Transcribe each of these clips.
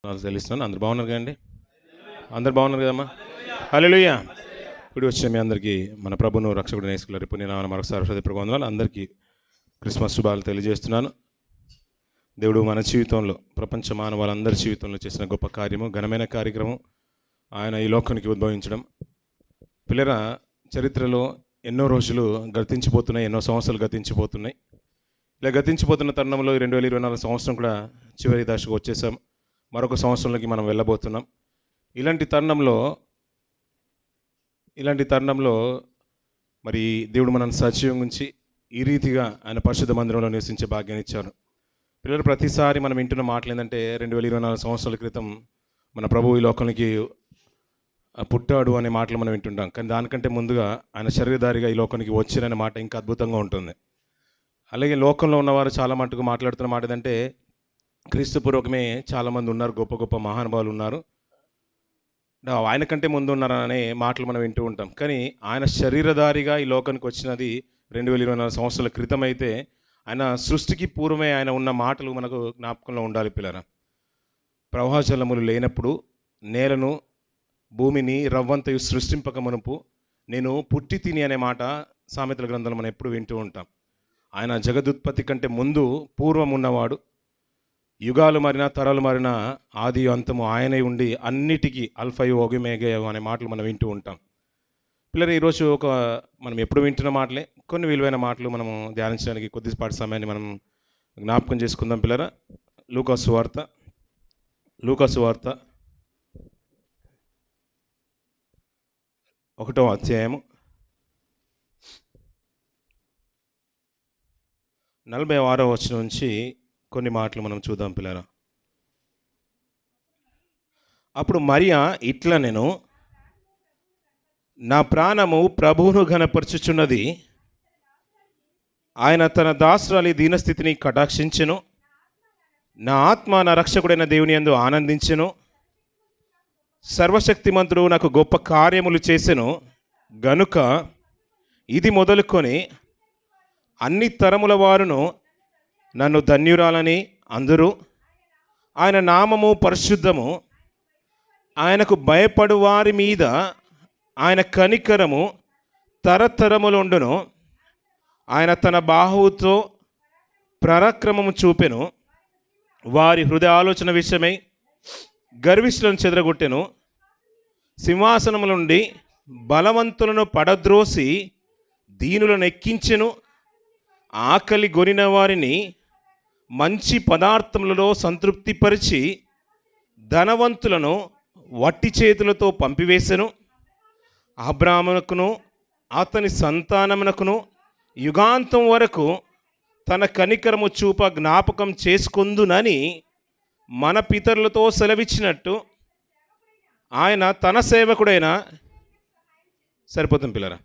నాకు తెలుస్తున్నాను. అందరు బాగున్నారు కదండి? అందరు బాగున్నారు కదమ్మా? హల్లెలూయా. ఇప్పుడు వచ్చిన మీ అందరికీ మన ప్రభును రక్షకుడు నేసుకున్నారు. ఇప్పుడు నేను మరొకసారి హృదయపూర్వక వందనాలు. అందరికీ క్రిస్మస్ శుభాలు తెలియజేస్తున్నాను. దేవుడు మన జీవితంలో, ప్రపంచ మానవాళ్ళందరి జీవితంలో చేసిన గొప్ప కార్యము, ఘనమైన కార్యక్రమం ఆయన ఈ లోకానికి ఉద్భవించడం. పిల్లరా, చరిత్రలో ఎన్నో రోజులు గతించిపోతున్నాయి, ఎన్నో సంవత్సరాలు గతించిపోతున్నాయి. ఇలా గతించిపోతున్న తరుణంలో 2024 సంవత్సరం కూడా చివరి దశకు వచ్చేసాం. మరొక సంవత్సరంలోకి మనం వెళ్ళబోతున్నాం. ఇలాంటి తరుణంలో మరి దేవుడు మనల్ని సజీవం ఉంచి ఈ రీతిగా ఆయన పరిశుద్ధ మందిరంలో నివసించే భాగ్యాన్ని ఇచ్చారు. పిల్లలు, ప్రతిసారి మనం వింటున్న మాటలు ఏంటంటే 2024 సంవత్సరాల క్రితం మన ప్రభువు ఈ లోకానికి పుట్టాడు అనే మాటలు మనం వింటుంటాం. కానీ దానికంటే ముందుగా ఆయన శరీరధారిగా ఈ లోకానికి వచ్చిరనే మాట ఇంకా అద్భుతంగా ఉంటుంది. అలాగే లోకంలో ఉన్నవారు చాలా మటుకు మాట్లాడుతున్న మాట ఏంటంటే క్రీస్తు పూర్వకమే చాలామంది ఉన్నారు, గొప్ప గొప్ప మహానుభావులు ఉన్నారు, ఆయన కంటే ముందు ఉన్నారనే మాటలు మనం వింటూ ఉంటాం. కానీ ఆయన శరీరధారిగా ఈ లోకానికి వచ్చినది 2024 సంవత్సరాల క్రితం అయితే, ఆయన సృష్టికి పూర్వమే ఆయన ఉన్న మాటలు మనకు జ్ఞాపకంలో ఉండాలి. పిల్లరా, ప్రవాహజలములు లేనప్పుడు నేలను భూమిని రవ్వంతయు సృష్టింపక మునుపు నేను పుట్టి తిని అనే మాట సామెతల గ్రంథంలో మనం ఎప్పుడు వింటూ ఉంటాం. ఆయన జగదుత్పత్తి కంటే ముందు పూర్వం ఉన్నవాడు. యుగాలు మారినా తరాలు మారినా ఆది అంతము ఆయనే ఉండి అన్నిటికీ అల్ఫయు ఒమెగా అనే మాటలు మనం వింటూ ఉంటాం. పిల్లలు, ఈరోజు మనం ఎప్పుడు వింటున్న మాటలే కొన్ని విలువైన మాటలు మనము ధ్యానించడానికి కొద్దిపాటి సమయాన్ని మనం జ్ఞాపకం చేసుకుందాం. పిల్లరా, లూకాసు వార్త 1వ అధ్యాయము 46వ వచనం నుంచి కొన్ని మాటలు మనం చూద్దాం. పిల్లరా, అప్పుడు మరియా ఇట్లా, నేను నా ప్రాణము ప్రభువును ఘనపరచుచున్నది, ఆయన తన దాసురాలి దీనస్థితిని కటాక్షించెను, నా ఆత్మ నా రక్షకుడైన దేవుని యందు ఆనందించెను, సర్వశక్తిమంతుడు నాకు గొప్ప కార్యములు చేసెను గనుక ఇది మొదలుకొని అన్ని తరముల వారును నన్ను ధన్యురాలని అందరూ. ఆయన నామము పరిశుద్ధము, ఆయనకు భయపడు వారి మీద ఆయన కనికరము తరతరములుండును. ఆయన తన బాహువుతో పరాక్రమము చూపెను, వారి హృదయ ఆలోచన విషయమై గర్విష్ఠులను చెదరగొట్టెను. సింహాసనము నుండి బలవంతులను పడద్రోసి దీనులను ఎక్కించెను. ఆకలి గొనిన వారిని మంచి పదార్థములలో సంతృప్తిపరిచి ధనవంతులను వట్టి చేతులతో పంపివేశెను. అబ్రాహామునకును అతని సంతానమునకును యుగాంతం వరకు తన కనికరము చూప జ్ఞాపకం చేసుకొందునని మన పితరులతో సెలవిచ్చినట్టు ఆయన తన సేవకుడైన సరిపోతుంది. పిల్లరా,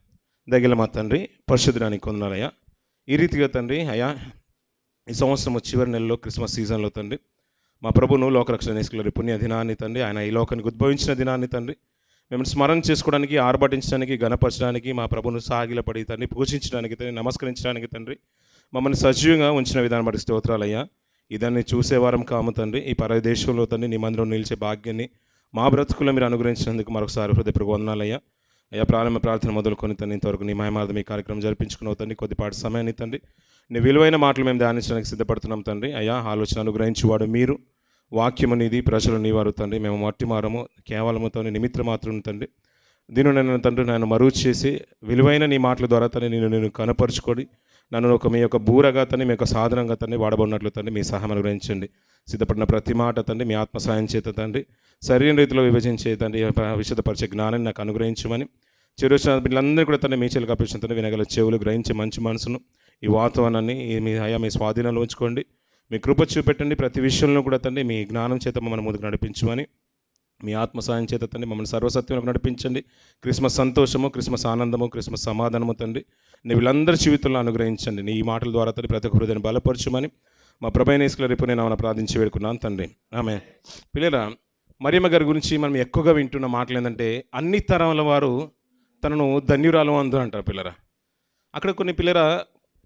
దగ్గర మా తండ్రి పరిశుద్ధానికి కొందనాలయ్యా. ఈ రీతిగా తండ్రి అయ్యా, ఈ సంవత్సరం చివరి నెలలో క్రిస్మస్ సీజన్లో తండ్రి మా ప్రభును లోకరక్షణ నేసుకుల పుణ్య దినాన్ని తండ్రి, ఆయన ఈ లోకానికి ఉద్భవించిన దినాన్ని తండ్రి మేము స్మరణ చేసుకోవడానికి, ఆర్భటించడానికి, గణపరచడానికి, మా ప్రభును సాగిలపడి తండ్రి పూజించడానికి తండ్రి, నమస్కరించడానికి తండ్రి మమ్మల్ని సజీవంగా ఉంచిన విధానం బట్టి స్తోత్రాలయ్యా. ఇదాన్ని చూసేవారం కాము తండ్రి, ఈ పరదేశంలో తండ్రి నీ మందిరం నిలిచే భాగ్యాన్ని మా బ్రతుకుల్లో మీరు అనుగ్రహించినందుకు మరొకసారి హృదయపూర్వక వందనాలయ్యా. అయ్యా, ప్రారంభ ప్రార్థన మొదలుకొని తండ్రి ఇంతవరకు నీ మహిమార్థం ఈ కార్యక్రమం జరిపించుకున్నావు తండ్రి. కొద్దిపాటి సమయాన్ని తండ్రి నీ విలువైన మాటలు మేము ధ్యానించడానికి సిద్ధపడుతున్నాం తండ్రి. అయ్యా, ఆలోచన అనుగ్రహించేవాడు మీరు, వాక్యము నీది, ప్రజలు నీవారు తండ్రి. మేము మట్టి మారము, కేవలము తండ్రి నిమిత్త మాత్రం తండ్రి. దీని నేను తండ్రి నన్ను మరుగు చేసి విలువైన నీ మాటల ద్వారా తండ్రి నేను కనపరుచుకొని నన్ను మీ యొక్క బూరగా తండ్రి, మీ యొక్క సాధనంగా తండ్రి వాడబడినట్లు తండ్రి మీ సహాయం అనుగ్రహించండి. సిద్ధపడిన ప్రతి మాట తండ్రి మీ ఆత్మ సాయం చేత తండ్రి సరైన రీతిలో విభజించే తండ్రి విశదపరిచే జ్ఞానాన్ని నాకు అనుగ్రహించమని, చెరుచిన బిడ్డలందరూ కూడా తండ్రి మీ చెలకు అప్పించిన తండ్రి వినగల చెవులు గ్రహించే మంచి మనసును ఈ వాతావరణాన్ని మీ స్వాధీనంలో ఉంచుకోండి. మీ కృప చూపెట్టండి. ప్రతి విషయంలో కూడా తండ్రి మీ జ్ఞానం చేత మమ్మల్ని ముందుకు నడిపించమని, మీ ఆత్మ సాయం చేత తండ్రి మమ్మల్ని సర్వసత్యంలోకి నడిపించండి. క్రిస్మస్ సంతోషము, క్రిస్మస్ ఆనందము, క్రిస్మస్ సమాధానము తండ్రి నీ వీళ్ళందరి జీవితంలో అనుగ్రహించండి. నీ మాటల ద్వారా తండ్రి ప్రతి ఒక్క హృదయాన్ని బలపరచమని మా ప్రభువైన యేసుక్రీస్తు రేపు నేను ప్రార్థించి వేడుకున్నాను తండ్రి, ఆమేన్. పిల్లరా, మరియమ్మ గారి గురించి మనం ఎక్కువగా వింటున్న మాటలు ఏంటంటే అన్ని తరాల వారు తనను ధన్యురాలు అందు అంటారు. పిల్లరా, అక్కడ కొన్ని పిల్లరా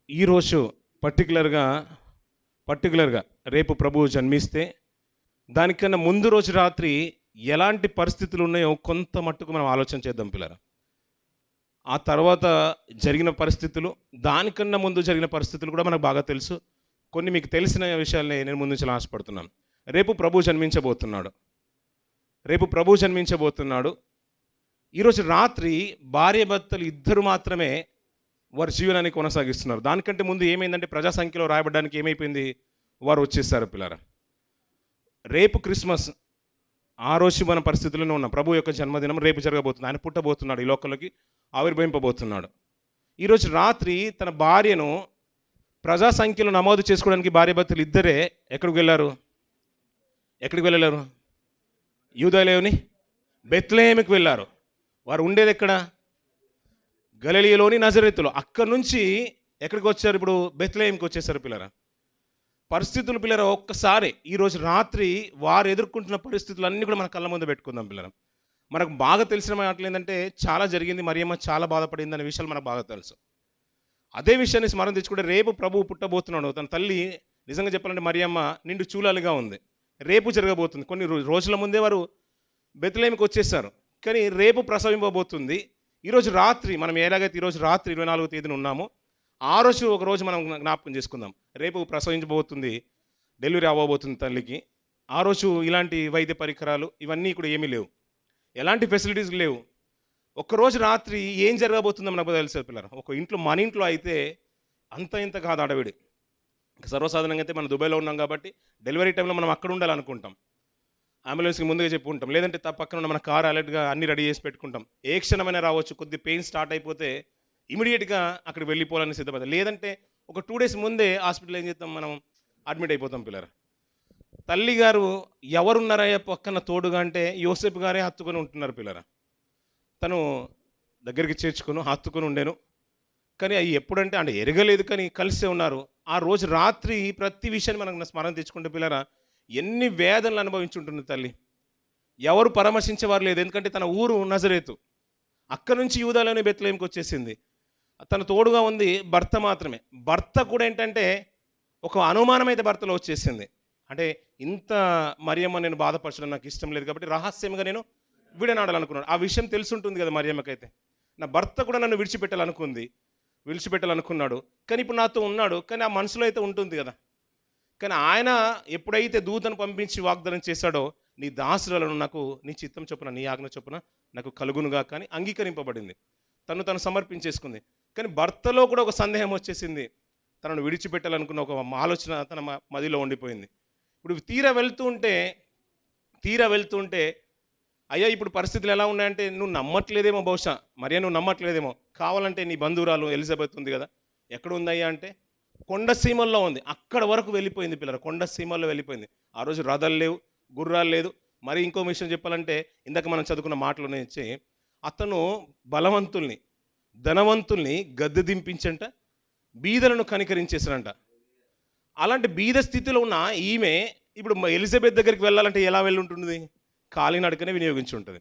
ఈరోజు పర్టికులర్గా రేపు ప్రభువు జన్మిస్తే దానికన్నా ముందు రోజు రాత్రి ఎలాంటి పరిస్థితులు ఉన్నాయో కొంత మట్టుకు మనం ఆలోచన చేద్దాం పిల్లరా. ఆ తర్వాత జరిగిన పరిస్థితులు, దానికన్నా ముందు జరిగిన పరిస్థితులు కూడా మనకు బాగా తెలుసు. కొన్ని మీకు తెలిసిన విషయాల్ని నేను ముందుంచాలని ఆశపడుతున్నాను. రేపు ప్రభు జన్మించబోతున్నాడు. ఈరోజు రాత్రి భార్యాభర్తలు ఇద్దరు మాత్రమే వారి జీవనాన్ని కొనసాగిస్తున్నారు. దానికంటే ముందు ఏమైందంటే ప్రజా సంఖ్యలో రాయబడడానికి ఏమైపోయింది, వారు వచ్చేసారు పిల్లరా. రేపు క్రిస్మస్, ఆ రోజు మన పరిస్థితుల్లోనే ఉన్నాం. ప్రభు యొక్క జన్మదినం రేపు జరగబోతుంది. ఆయన పుట్టబోతున్నాడు, ఈ లోకంలోకి ఆవిర్భవింపబోతున్నాడు. ఈరోజు రాత్రి తన భార్యను ప్రజా సంఖ్యలో నమోదు చేసుకోవడానికి భార్యాభర్తలు ఇద్దరే ఎక్కడికి వెళ్ళారు? యూదాలోని బెత్లెహేముకి వెళ్ళారు. వారు ఉండేది ఎక్కడ? గలిలయలోని నజరేతులో. అక్కడి నుంచి ఎక్కడికి వచ్చారు? ఇప్పుడు బెత్లెహేముకి వచ్చేసారు పిల్లరా. పరిస్థితులు పిల్లరా, ఒక్కసారి ఈరోజు రాత్రి వారు ఎదుర్కొంటున్న పరిస్థితులన్నీ కూడా మన కళ్ళ ముందు పెట్టుకుందాం పిల్లరా. మనకు బాగా తెలిసిన మాటలు ఏంటంటే చాలా జరిగింది, మరియమ్మ చాలా బాధపడింది అనే విషయాలు మనకు బాగా తెలుసు. అదే విషయాన్ని స్మరణ తెచ్చుకుంటే రేపు ప్రభువు పుట్టబోతున్నాడు. తన తల్లి నిజంగా చెప్పాలంటే మరియమ్మ నిండు చూలాలుగా ఉంది. రేపు జరగబోతుంది. కొన్ని రోజుల ముందే వారు బెత్లెహేముకి వచ్చేసారు, కానీ రేపు ప్రసవింపబోతుంది. ఈరోజు రాత్రి మనం ఎలాగైతే ఈరోజు రాత్రి 24వ తేదీన ఉన్నామో, ఆ రోజు ఒక రోజు మనం జ్ఞాపకం చేసుకుందాం. రేపు ప్రసవించబోతుంది, డెలివరీ అవ్వబోతుంది తల్లికి. ఆ రోజు ఇలాంటి వైద్య పరికరాలు ఇవన్నీ కూడా ఏమీ లేవు, ఎలాంటి ఫెసిలిటీస్ లేవు. ఒక్కరోజు రాత్రి ఏం జరగబోతుందో మనకు తెలుసు పిల్లలు. ఒక ఇంట్లో, మన ఇంట్లో అయితే అంత ఇంత కాదు అడవిడి. సర్వసాధారణంగా అయితే మనం దుబాయ్లో ఉన్నాం కాబట్టి డెలివరీ టైంలో మనం అక్కడ ఉండాలనుకుంటాం, అంబులెన్స్కి ముందుగా చెప్పుకుంటాం, లేదంటే పక్కన ఉన్న మన కార్ అలర్ట్గా అన్ని రెడీ చేసి పెట్టుకుంటాం. ఏ క్షణమైనా రావచ్చు. కొద్ది పెయిన్ స్టార్ట్ అయిపోతే ఇమీడియట్గా అక్కడ వెళ్ళిపోవాలని సిద్ధపడతాం. లేదంటే ఒక 2 days ముందే హాస్పిటల్ ఏం చేస్తాం, మనం అడ్మిట్ అయిపోతాం పిల్లలు. తల్లిగారు ఎవరున్నారయ్యా పక్కన తోడుగా అంటే యోసేపు గారే హత్తుకొని ఉంటున్నారు పిల్లరా. తను దగ్గరికి చేర్చుకుని హత్తుకొని ఉండేను. కానీ అవి ఎప్పుడంటే అంటే ఎరగలేదు, కానీ కలిసే ఉన్నారు. ఆ రోజు రాత్రి ప్రతి విషయాన్ని మనం స్మరణ తెచ్చుకుంటే పిల్లరా, ఎన్ని వేదనలు అనుభవించుంటుంది తల్లి. ఎవరు పరామర్శించేవారు లేదు, ఎందుకంటే తన ఊరు నజరేతు. అక్కడి నుంచి యూదాలోని బెత్లెహేముకి వచ్చేసింది. తన తోడుగా ఉంది భర్త మాత్రమే. భర్త కూడా ఏంటంటే ఒక అనుమానం అయితే భర్తలో వచ్చేసింది. అంటే ఇంత మరియమ్మ నేను బాధపరచడం నాకు ఇష్టం లేదు కాబట్టి రహస్యంగా నేను విడనాడాలనుకున్నాను. ఆ విషయం తెలుసుంటుంది కదా మరియమ్మకైతే. నా భర్త కూడా నన్ను విడిచిపెట్టాలనుకున్నాడు, కానీ ఇప్పుడు నాతో ఉన్నాడు. కానీ ఆ మనసులో అయితే ఉంటుంది కదా. కానీ ఆయన ఎప్పుడైతే దూతను పంపించి వాగ్దానం చేశాడో, నీ దాసులను నాకు నీ చిత్తం చొప్పున, నీ ఆజ్ఞ చొప్పున నాకు కలుగునుగా, కానీ అంగీకరింపబడింది. తను సమర్పించేసుకుంది. కానీ భర్తలో కూడా ఒక సందేహం వచ్చేసింది. తనను విడిచిపెట్టాలనుకున్న ఒక ఆలోచన తన మదిలో ఉండిపోయింది. ఇప్పుడు తీరా వెళ్తుంటే అయ్యా ఇప్పుడు పరిస్థితులు ఎలా ఉన్నాయంటే నువ్వు నమ్మట్లేదేమో, బహుశా మరియా నువ్వు నమ్మట్లేదేమో, కావాలంటే నీ బంధువురాలు ఎలిజబెత్ ఉంది కదా, ఎక్కడ ఉందయ్యా అంటే కొండసీమల్లో ఉంది. అక్కడ వరకు వెళ్ళిపోయింది పిల్లలు, కొండసీమల్లో వెళ్ళిపోయింది. ఆ రోజు రథాలు లేవు, గుర్రాలు లేదు. మరి ఇంకో విషయం చెప్పాలంటే ఇందాక మనం చదువుకున్న మాటలు నుంచి అతను బలవంతుల్ని, ధనవంతుల్ని గద్దె దింపించంట, బీదలను కనికరించేసారంట. అలాంటి బీద స్థితిలో ఉన్న ఈమె ఇప్పుడు ఎలిజబెత్ దగ్గరికి వెళ్ళాలంటే ఎలా వెళ్ళి ఉంటుంది? కాలినడకనే వినియోగించి ఉంటుంది.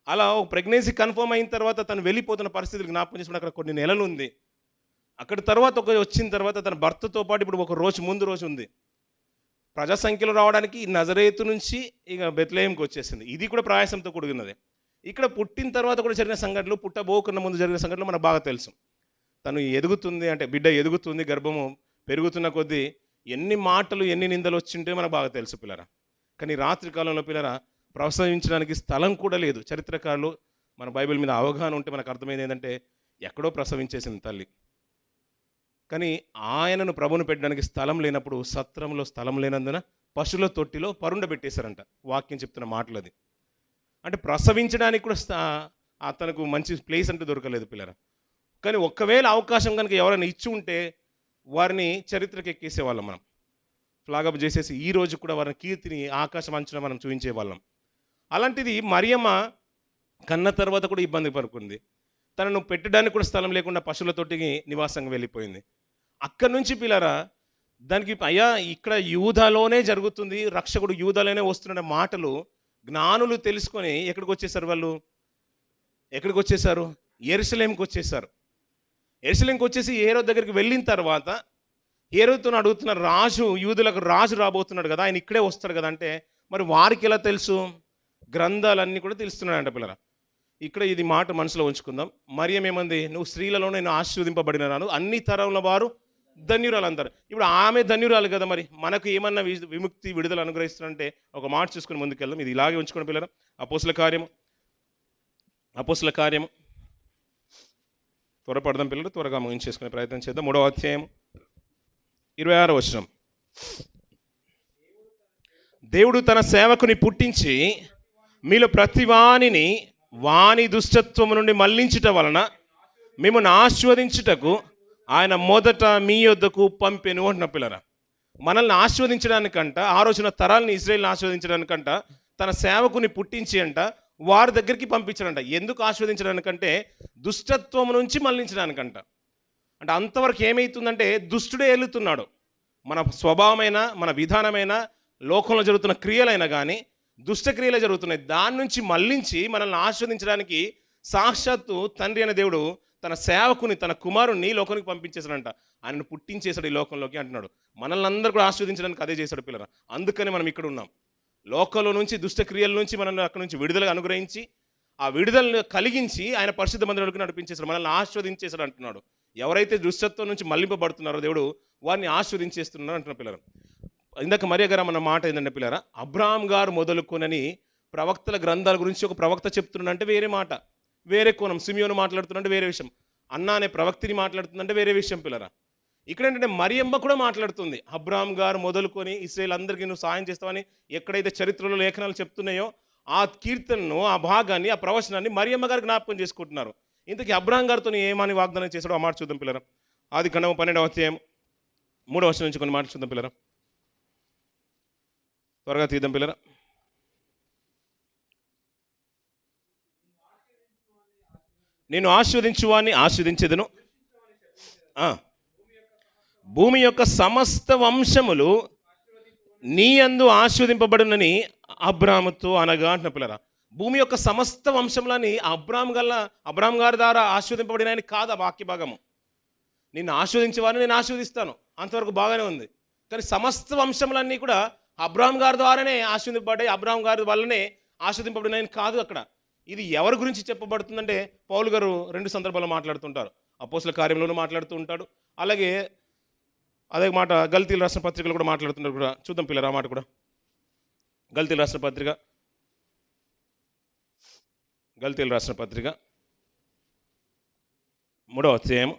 అలా ఒక ప్రెగ్నెన్సీ కన్ఫర్మ్ అయిన తర్వాత తను వెళ్ళిపోతున్న పరిస్థితులు జ్ఞాపకం చేసుకుని అక్కడ కొన్ని నెలలు ఉంది. అక్కడ తర్వాత వచ్చిన తర్వాత తన భర్తతో పాటు ఇప్పుడు ఒక రోజు ముందు రోజు ఉంది. ప్రజా సంఖ్యలో రావడానికి నజరేతు నుంచి ఇక బెత్లెహేముకి వచ్చేసింది. ఇది కూడా ప్రయాసంతో కూడుకున్నదే. ఇక్కడ పుట్టిన తర్వాత కూడా జరిగిన సంఘటనలు, పుట్టబోకున్న ముందు జరిగిన సంఘటనలు మనకు బాగా తెలుసు. తను ఎదుగుతుంది అంటే బిడ్డ ఎదుగుతుంది, గర్భము పెరుగుతున్న కొద్దీ ఎన్ని మాటలు ఎన్ని నిందలు వచ్చింటే మనకు బాగా తెలుసు పిల్లరా. కానీ రాత్రి కాలంలో పిల్లరా ప్రసవించడానికి స్థలం కూడా లేదు. చరిత్రకారులు మన బైబిల్ మీద అవగాహన ఉంటే మనకు అర్థమైంది ఏంటంటే ఎక్కడో ప్రసవించేసింది తల్లి. కానీ ఆయనను ప్రభును పెట్టడానికి స్థలం లేనప్పుడు సత్రంలో స్థలం లేనందున పశువుల తొట్టిలో పరుండబెట్టేశారంట. వాక్యం చెప్తున్న మాటలు అది. అంటే ప్రసవించడానికి కూడా తనకు మంచి ప్లేస్ అంటే దొరకలేదు పిల్లరా. కానీ ఒక్కవేళ అవకాశం కనుక ఎవరైనా ఇచ్చి ఉంటే వారిని చరిత్రకి ఎక్కేసేవాళ్ళం, మనం ఫ్లాగప్ చేసేసి ఈ రోజు కూడా వారిని కీర్తిని ఆకాశం అంచున మనం చూపించేవాళ్ళం. అలాంటిది మరియమ్మ కన్న తర్వాత కూడా ఇబ్బంది పడుకుంది. తనను పెట్టడానికి కూడా స్థలం లేకుండా పశువుల తొట్టికి నివాసంగా వెళ్ళిపోయింది. అక్కడి నుంచి పిల్లరా దానికి అయ్యా ఇక్కడ యూదాలోనే జరుగుతుంది, రక్షకుడు యూదాలోనే వస్తున్న మాటలు జ్ఞానులు తెలుసుకొని ఎక్కడికి వచ్చేసారు? యెరూషలేముకి వచ్చేసారు. యెరూషలేముకి వచ్చేసి హేరోదు దగ్గరికి వెళ్ళిన తర్వాత హేరోదుతో అడుగుతున్నారు, రాజు యూదులకు రాజు రాబోతున్నాడు కదా, ఆయన ఇక్కడే వస్తాడు కదా అంటే మరి వారికి ఎలా తెలుసు? గ్రంథాలన్నీ కూడా తెలుస్తున్నాయంట పిల్లరా. ఇక్కడ ఇది మాట మనసులో ఉంచుకుందాం. మరియం ఏమంది? నువ్వు స్త్రీలలో నేను ఆశీర్వదింపబడినాను, అన్ని తరంలో వారు ధన్యురాలు అంటారు. ఇప్పుడు ఆమె ధన్యురాలు కదా, మరి మనకు ఏమన్నా విముక్తి విడుదల అనుగ్రహిస్తున్నారంటే ఒక మాట చూసుకుని ముందుకెళ్దాం. ఇది ఇలాగే ఉంచుకోండి పిల్లరా. అపోస్తుల కార్యము త్వరపడదాం పిల్లలు, త్వరగా ముగించేసుకునే ప్రయత్నం చేద్దాం. 3వ అధ్యాయం 26వ వచనం. దేవుడు తన సేవకుని పుట్టించి మీలో ప్రతి వాని దుష్టత్వము నుండి మళ్లించుట వలన మిమ్మల్ని ఆశీర్వదించుటకు ఆయన మొదట మీ యొద్దకు పంపెను అంటున్న పిల్లరా. మనల్ని ఆశీర్వదించడానికంట, ఆ రోజున తరాలని ఇశ్రాయేలుని ఆశీర్వదించడానికంట తన సేవకుని పుట్టించి అంట వారి దగ్గరికి పంపించాడంట. ఎందుకు ఆశీర్వదించడానికంటే దుష్టత్వం నుంచి మళ్లించడానికంట. అంటే అంతవరకు ఏమవుతుందంటే దుష్టుడే ఏలుతున్నాడు. మన స్వభావమైన, మన విధానమైన, లోకంలో జరుగుతున్న క్రియలైనా కానీ దుష్టక్రియలు జరుగుతున్నాయి. దాని నుంచి మళ్లించి మనల్ని ఆశీర్వదించడానికి సాక్షాత్తు తండ్రి అనే దేవుడు తన సేవకుని, తన కుమారుణ్ణి లోకానికి పంపించేశాడంట. ఆయనను పుట్టించేశాడు ఈ లోకంలోకి అంటున్నాడు. మనల్ని అందరూ కూడా ఆశీర్వదించడానికి అదే చేశాడు పిల్లరా. అందుకని మనం ఇక్కడ ఉన్నాం. లోకంలో నుంచి, దుష్టక్రియల నుంచి మనల్ని అక్కడి నుంచి విడుదల అనుగ్రహించి, ఆ విడుదలను కలిగించి ఆయన పరిశుద్ధ మందిరంలోకి నడిపించేశాడు, మనల్ని ఆశీర్వదించేశాడు అంటున్నాడు. ఎవరైతే దుష్టత్వం నుంచి మళ్లింపబడుతున్నారో దేవుడు వారిని ఆశీర్వదించేస్తున్నారు అంటున్న పిల్లలు. ఇందాక మరియ గారు మన మాట ఏంటంటే పిల్లరా, అబ్రహాం గారు మొదలుకొనని ప్రవక్తల గ్రంథాల గురించి ఒక ప్రవక్త చెప్తున్నాడంటే వేరే మాట, వేరే కోణం. సిమియోను మాట్లాడుతుందంటే వేరే విషయం, అన్న అనే ప్రవక్తిని మాట్లాడుతుందంటే వేరే విషయం పిల్లరా. ఇక్కడ ఏంటంటే మరియమ్మ కూడా మాట్లాడుతుంది. అబ్రహాం గారు మొదలుకొని ఇశ్రాయేలు అందరికీ నువ్వు సాయం చేస్తావని ఎక్కడైతే చరిత్రలో లేఖనాలు చెప్తున్నాయో ఆ కీర్తనను, ఆ భాగాన్ని, ఆ ప్రవచనాన్ని మరియమ్మ గారు జ్ఞాపకం చేసుకుంటున్నారు. ఇంతకీ అబ్రహాం గారితో ఏమని వాగ్దానం చేశాడో ఆ మాట చూద్దాం పిల్లరా. ఆదికాండము 12వ అధ్యాయం 3వ వచనం నుంచి కొన్ని మాటలు చూద్దాం పిల్లరా. త్వరగా తీద్దాం పిల్లరా. నేను ఆశీర్వదించువాన్ని ఆశీర్వదించెదను, భూమి యొక్క సమస్త వంశములు నీ యందు ఆశీర్వదింపబడునని అబ్రాముతో అనగా అంటున్న పిల్లరా. భూమి యొక్క సమస్త వంశములని అబ్రాం గారి ద్వారా ఆశీర్వదింపబడినని కాదు ఆ వాక్య భాగము. నిన్ను ఆశీర్వదించేవారిని నేను ఆశీర్వదిస్తాను, అంతవరకు బాగానే ఉంది. కానీ సమస్త వంశములన్నీ కూడా అబ్రాం గారి ద్వారానే ఆశీర్వదింపబడ్డాయి, అబ్రాం గారి వల్లనే ఆశీర్వదింపబడినని కాదు అక్కడ. ఇది ఎవరి గురించి చెప్పబడుతుందంటే పౌలు గారు 2 సందర్భాల్లో మాట్లాడుతుంటారు. అపోస్తల కార్యంలోనూ మాట్లాడుతూ ఉంటాడు, అలాగే అదే మాట గల్తీలు రాసిన పత్రికలు కూడా మాట్లాడుతుంటారు కూడా. చూద్దాం పిల్లలు ఆ మాట కూడా. గల్తీలు రాసిన పత్రిక 3వ అధ్యాయం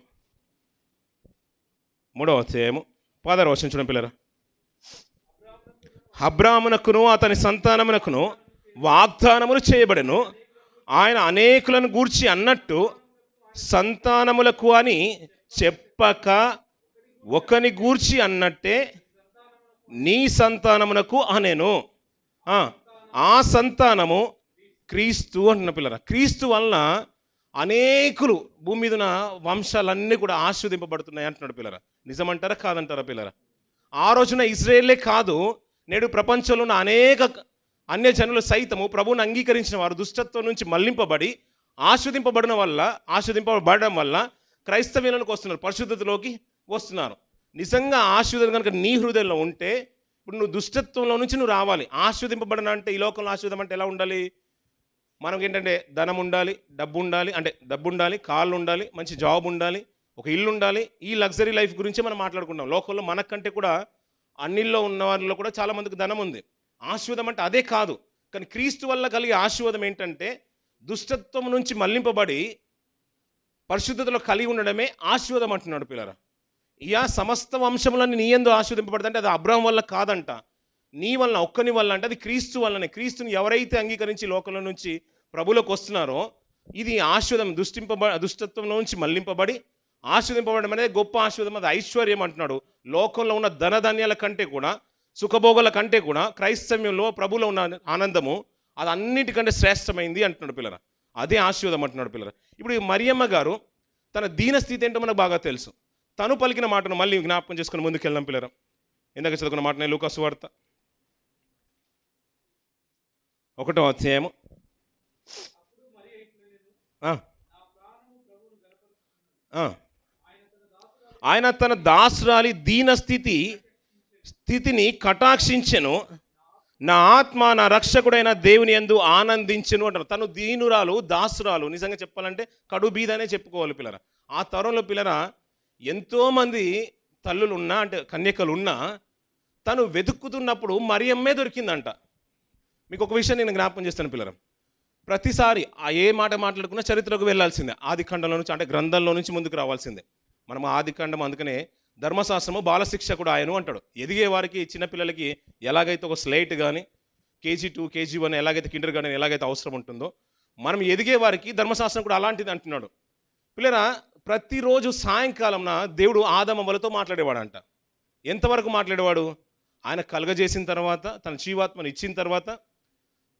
16వ వచనం చూడండి పిల్లరా. అబ్రామునకును అతని సంతానమునకును వాగ్దానములు చేయబడెను, ఆయన అనేకులను గూర్చి అన్నట్టు సంతానములకు అని చెప్పక ఒకని గూర్చి అన్నట్టే నీ సంతానమునకు అనెను. ఆ సంతానము క్రీస్తు అంటున్న పిల్లరా. క్రీస్తు వలన అనేకులు భూమి మీద ఉన్న వంశాలన్నీ కూడా ఆశీర్వదింపబడుతున్నాయి అంటున్నాడు పిల్లరా. నిజమంటారా కాదంటారా పిల్లరా? ఆ రోజున ఇజ్రాయేలే కాదు, నేడు ప్రపంచంలో ఉన్న అనేక అన్య జనులు సైతము ప్రభువుని అంగీకరించిన వారు దుష్టత్వం నుంచి మళ్లింపబడి ఆశీర్వదింపబడడం వల్ల క్రైస్తవ్యంలోకి వస్తున్నారు, పరిశుద్ధతలోకి వస్తున్నారు. నిజంగా ఆశీర్వాదం కనుక నీ హృదయంలో ఉంటే, ఇప్పుడు నువ్వు దుష్టత్వంలో నుంచి నువ్వు రావాలి. ఆశీర్వదింపబడిన అంటే ఈ లోకంలో ఆశీర్వాదం అంటే ఎలా ఉండాలి? మనకి ఏంటంటే ధనం ఉండాలి, డబ్బు ఉండాలి, కాళ్ళు ఉండాలి, మంచి జాబ్ ఉండాలి, ఒక ఇల్లు ఉండాలి. ఈ లగ్జరీ లైఫ్ గురించి మనం మాట్లాడుకుంటాం. లోకంలో మనకంటే కూడా అన్నిల్లో ఉన్న వారిలో కూడా చాలామందికి ధనం ఉంది. ఆశీర్వాదం అంటే అదే కాదు. కానీ క్రీస్తు వల్ల కలిగే ఆశీర్వాదం ఏంటంటే దుష్టత్వం నుంచి మళ్లింపబడి పరిశుద్ధతలో కలిగి ఉండడమే ఆశీర్వాదం అంటున్నాడు పిల్లరా. సమస్త వంశములన్నీ నీ యందు ఆశీర్వదింపబడదంటే అది అబ్రాహం వల్ల కాదంట, నీ వలన, ఒక్కని వల్ల అంటే అది క్రీస్తు వల్లనే. క్రీస్తుని ఎవరైతే అంగీకరించి లోకంలో నుంచి ప్రభువులోకి వస్తున్నారో ఇది ఆశీర్వాదం. దుష్టత్వంలో నుంచి మళ్లింపబడి ఆశీర్వదింపబడడం అనేది గొప్ప ఆశీర్వాదం, అది ఐశ్వర్యం అంటున్నాడు. లోకంలో ఉన్న ధనధాన్యాల కంటే కూడా, సుఖభోగాల కంటే కూడా క్రైస్తవ్యంలో ప్రభువులో ఉన్న ఆనందము అది అన్నిటికంటే శ్రేష్టమైంది అంటున్నాడు పిల్లరా. అదే ఆశీర్వాదం అంటున్నాడు పిల్లరా. ఇప్పుడు ఈ మరియమ్మ గారు తన దీనస్థితి ఏంటో మనకు బాగా తెలుసు. తను పలికిన మాటను మళ్ళీ జ్ఞాపకం చేసుకుని ముందుకు వెళ్దాం పిల్లరా. ఇందాక చదువుకున్న మాటనే లూకా సువార్త 1వ అధ్యాయం. ఆయన తన దాసురాలి స్థితిని కటాక్షించెను, నా ఆత్మ నా రక్షకుడైన దేవుని యందు ఆనందించెను అంటారు. తను దీనురాలు, దాసురాలు. నిజంగా చెప్పాలంటే కడు బీదనే చెప్పుకోవాలి పిల్లరా. ఆ తరంలో పిల్లరా ఎంతోమంది తల్లులు ఉన్నా, అంటే కన్యకలు ఉన్నా, తను వెతుక్కుతున్నప్పుడు మరియమ్మే దొరికిందంట. మీకు ఒక విషయం నేను జ్ఞాపకం చేస్తాను పిల్లరా. ప్రతిసారి ఏ మాట మాట్లాడుకున్నా చరిత్రకు వెళ్ళాల్సిందే. ఆది ఖండంలో నుంచి, అంటే గ్రంథంలో నుంచి ముందుకు రావాల్సిందే. మనం ఆది ఖండం, అందుకనే ధర్మశాస్త్రము బాలశిక్షకుడు ఆయను అంటాడు. ఎదిగే వారికి, చిన్నపిల్లలకి ఎలాగైతే ఒక స్లేట్ కానీ KG2 KG1 ఎలాగైతే కిండర్ గార్డెన్ ఎలాగైతే అవసరం ఉంటుందో, మనం ఎదిగే వారికి ధర్మశాస్త్రం కూడా అలాంటిది అంటున్నాడు. పిల్లరా ప్రతిరోజు సాయంకాలంన దేవుడు ఆదమవ్వలతో మాట్లాడేవాడంట. ఎంతవరకు మాట్లాడేవాడు? ఆయన కలుగజేసిన తర్వాత, తన జీవాత్మను ఇచ్చిన తర్వాత,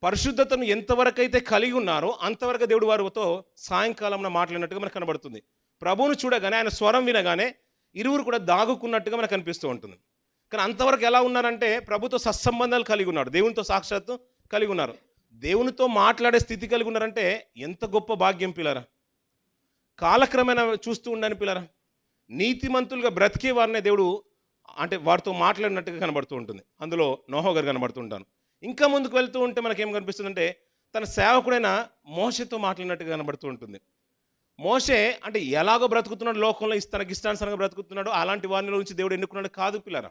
పరిశుద్ధతను ఎంతవరకు అయితే కలిగి ఉన్నారో అంతవరకు దేవుడు వారితో సాయంకాలంన మాట్లాడినట్టుగా మనకు కనబడుతుంది. ప్రభువును చూడగానే, ఆయన స్వరం వినగానే ఇరువురు కూడా దాగుకున్నట్టుగా మనకు కనిపిస్తూ ఉంటుంది. కానీ అంతవరకు ఎలా ఉన్నారంటే ప్రభుతో సత్సంబంధాలు కలిగి ఉన్నారు, దేవునితో సాక్షాత్తు కలిగి ఉన్నారు. దేవునితో మాట్లాడే స్థితి కలిగి ఉన్నారంటే ఎంత గొప్ప భాగ్యం పిల్లరా. కాలక్రమేణా చూస్తూ ఉండని పిల్లరా, నీతిమంతులుగా బ్రతికే వారినే దేవుడు అంటే వారితో మాట్లాడినట్టుగా కనబడుతూ ఉంటుంది. అందులో నోహో గారు కనబడుతూ ఉంటాను. ఇంకా ముందుకు వెళ్తూ ఉంటే మనకేం కనిపిస్తుందంటే తన సేవకుడైన మోషేతో మాట్లాడినట్టుగా కనబడుతూ ఉంటుంది. మోషే అంటే ఎలాగో బ్రతుకుతున్నాడు లోకంలో, తనకి ఇష్టానుసారంగా బ్రతుకుతున్నాడు, అలాంటి వారిని నుంచి దేవుడు ఎన్నుకున్నాడు కాదు పిల్లరా.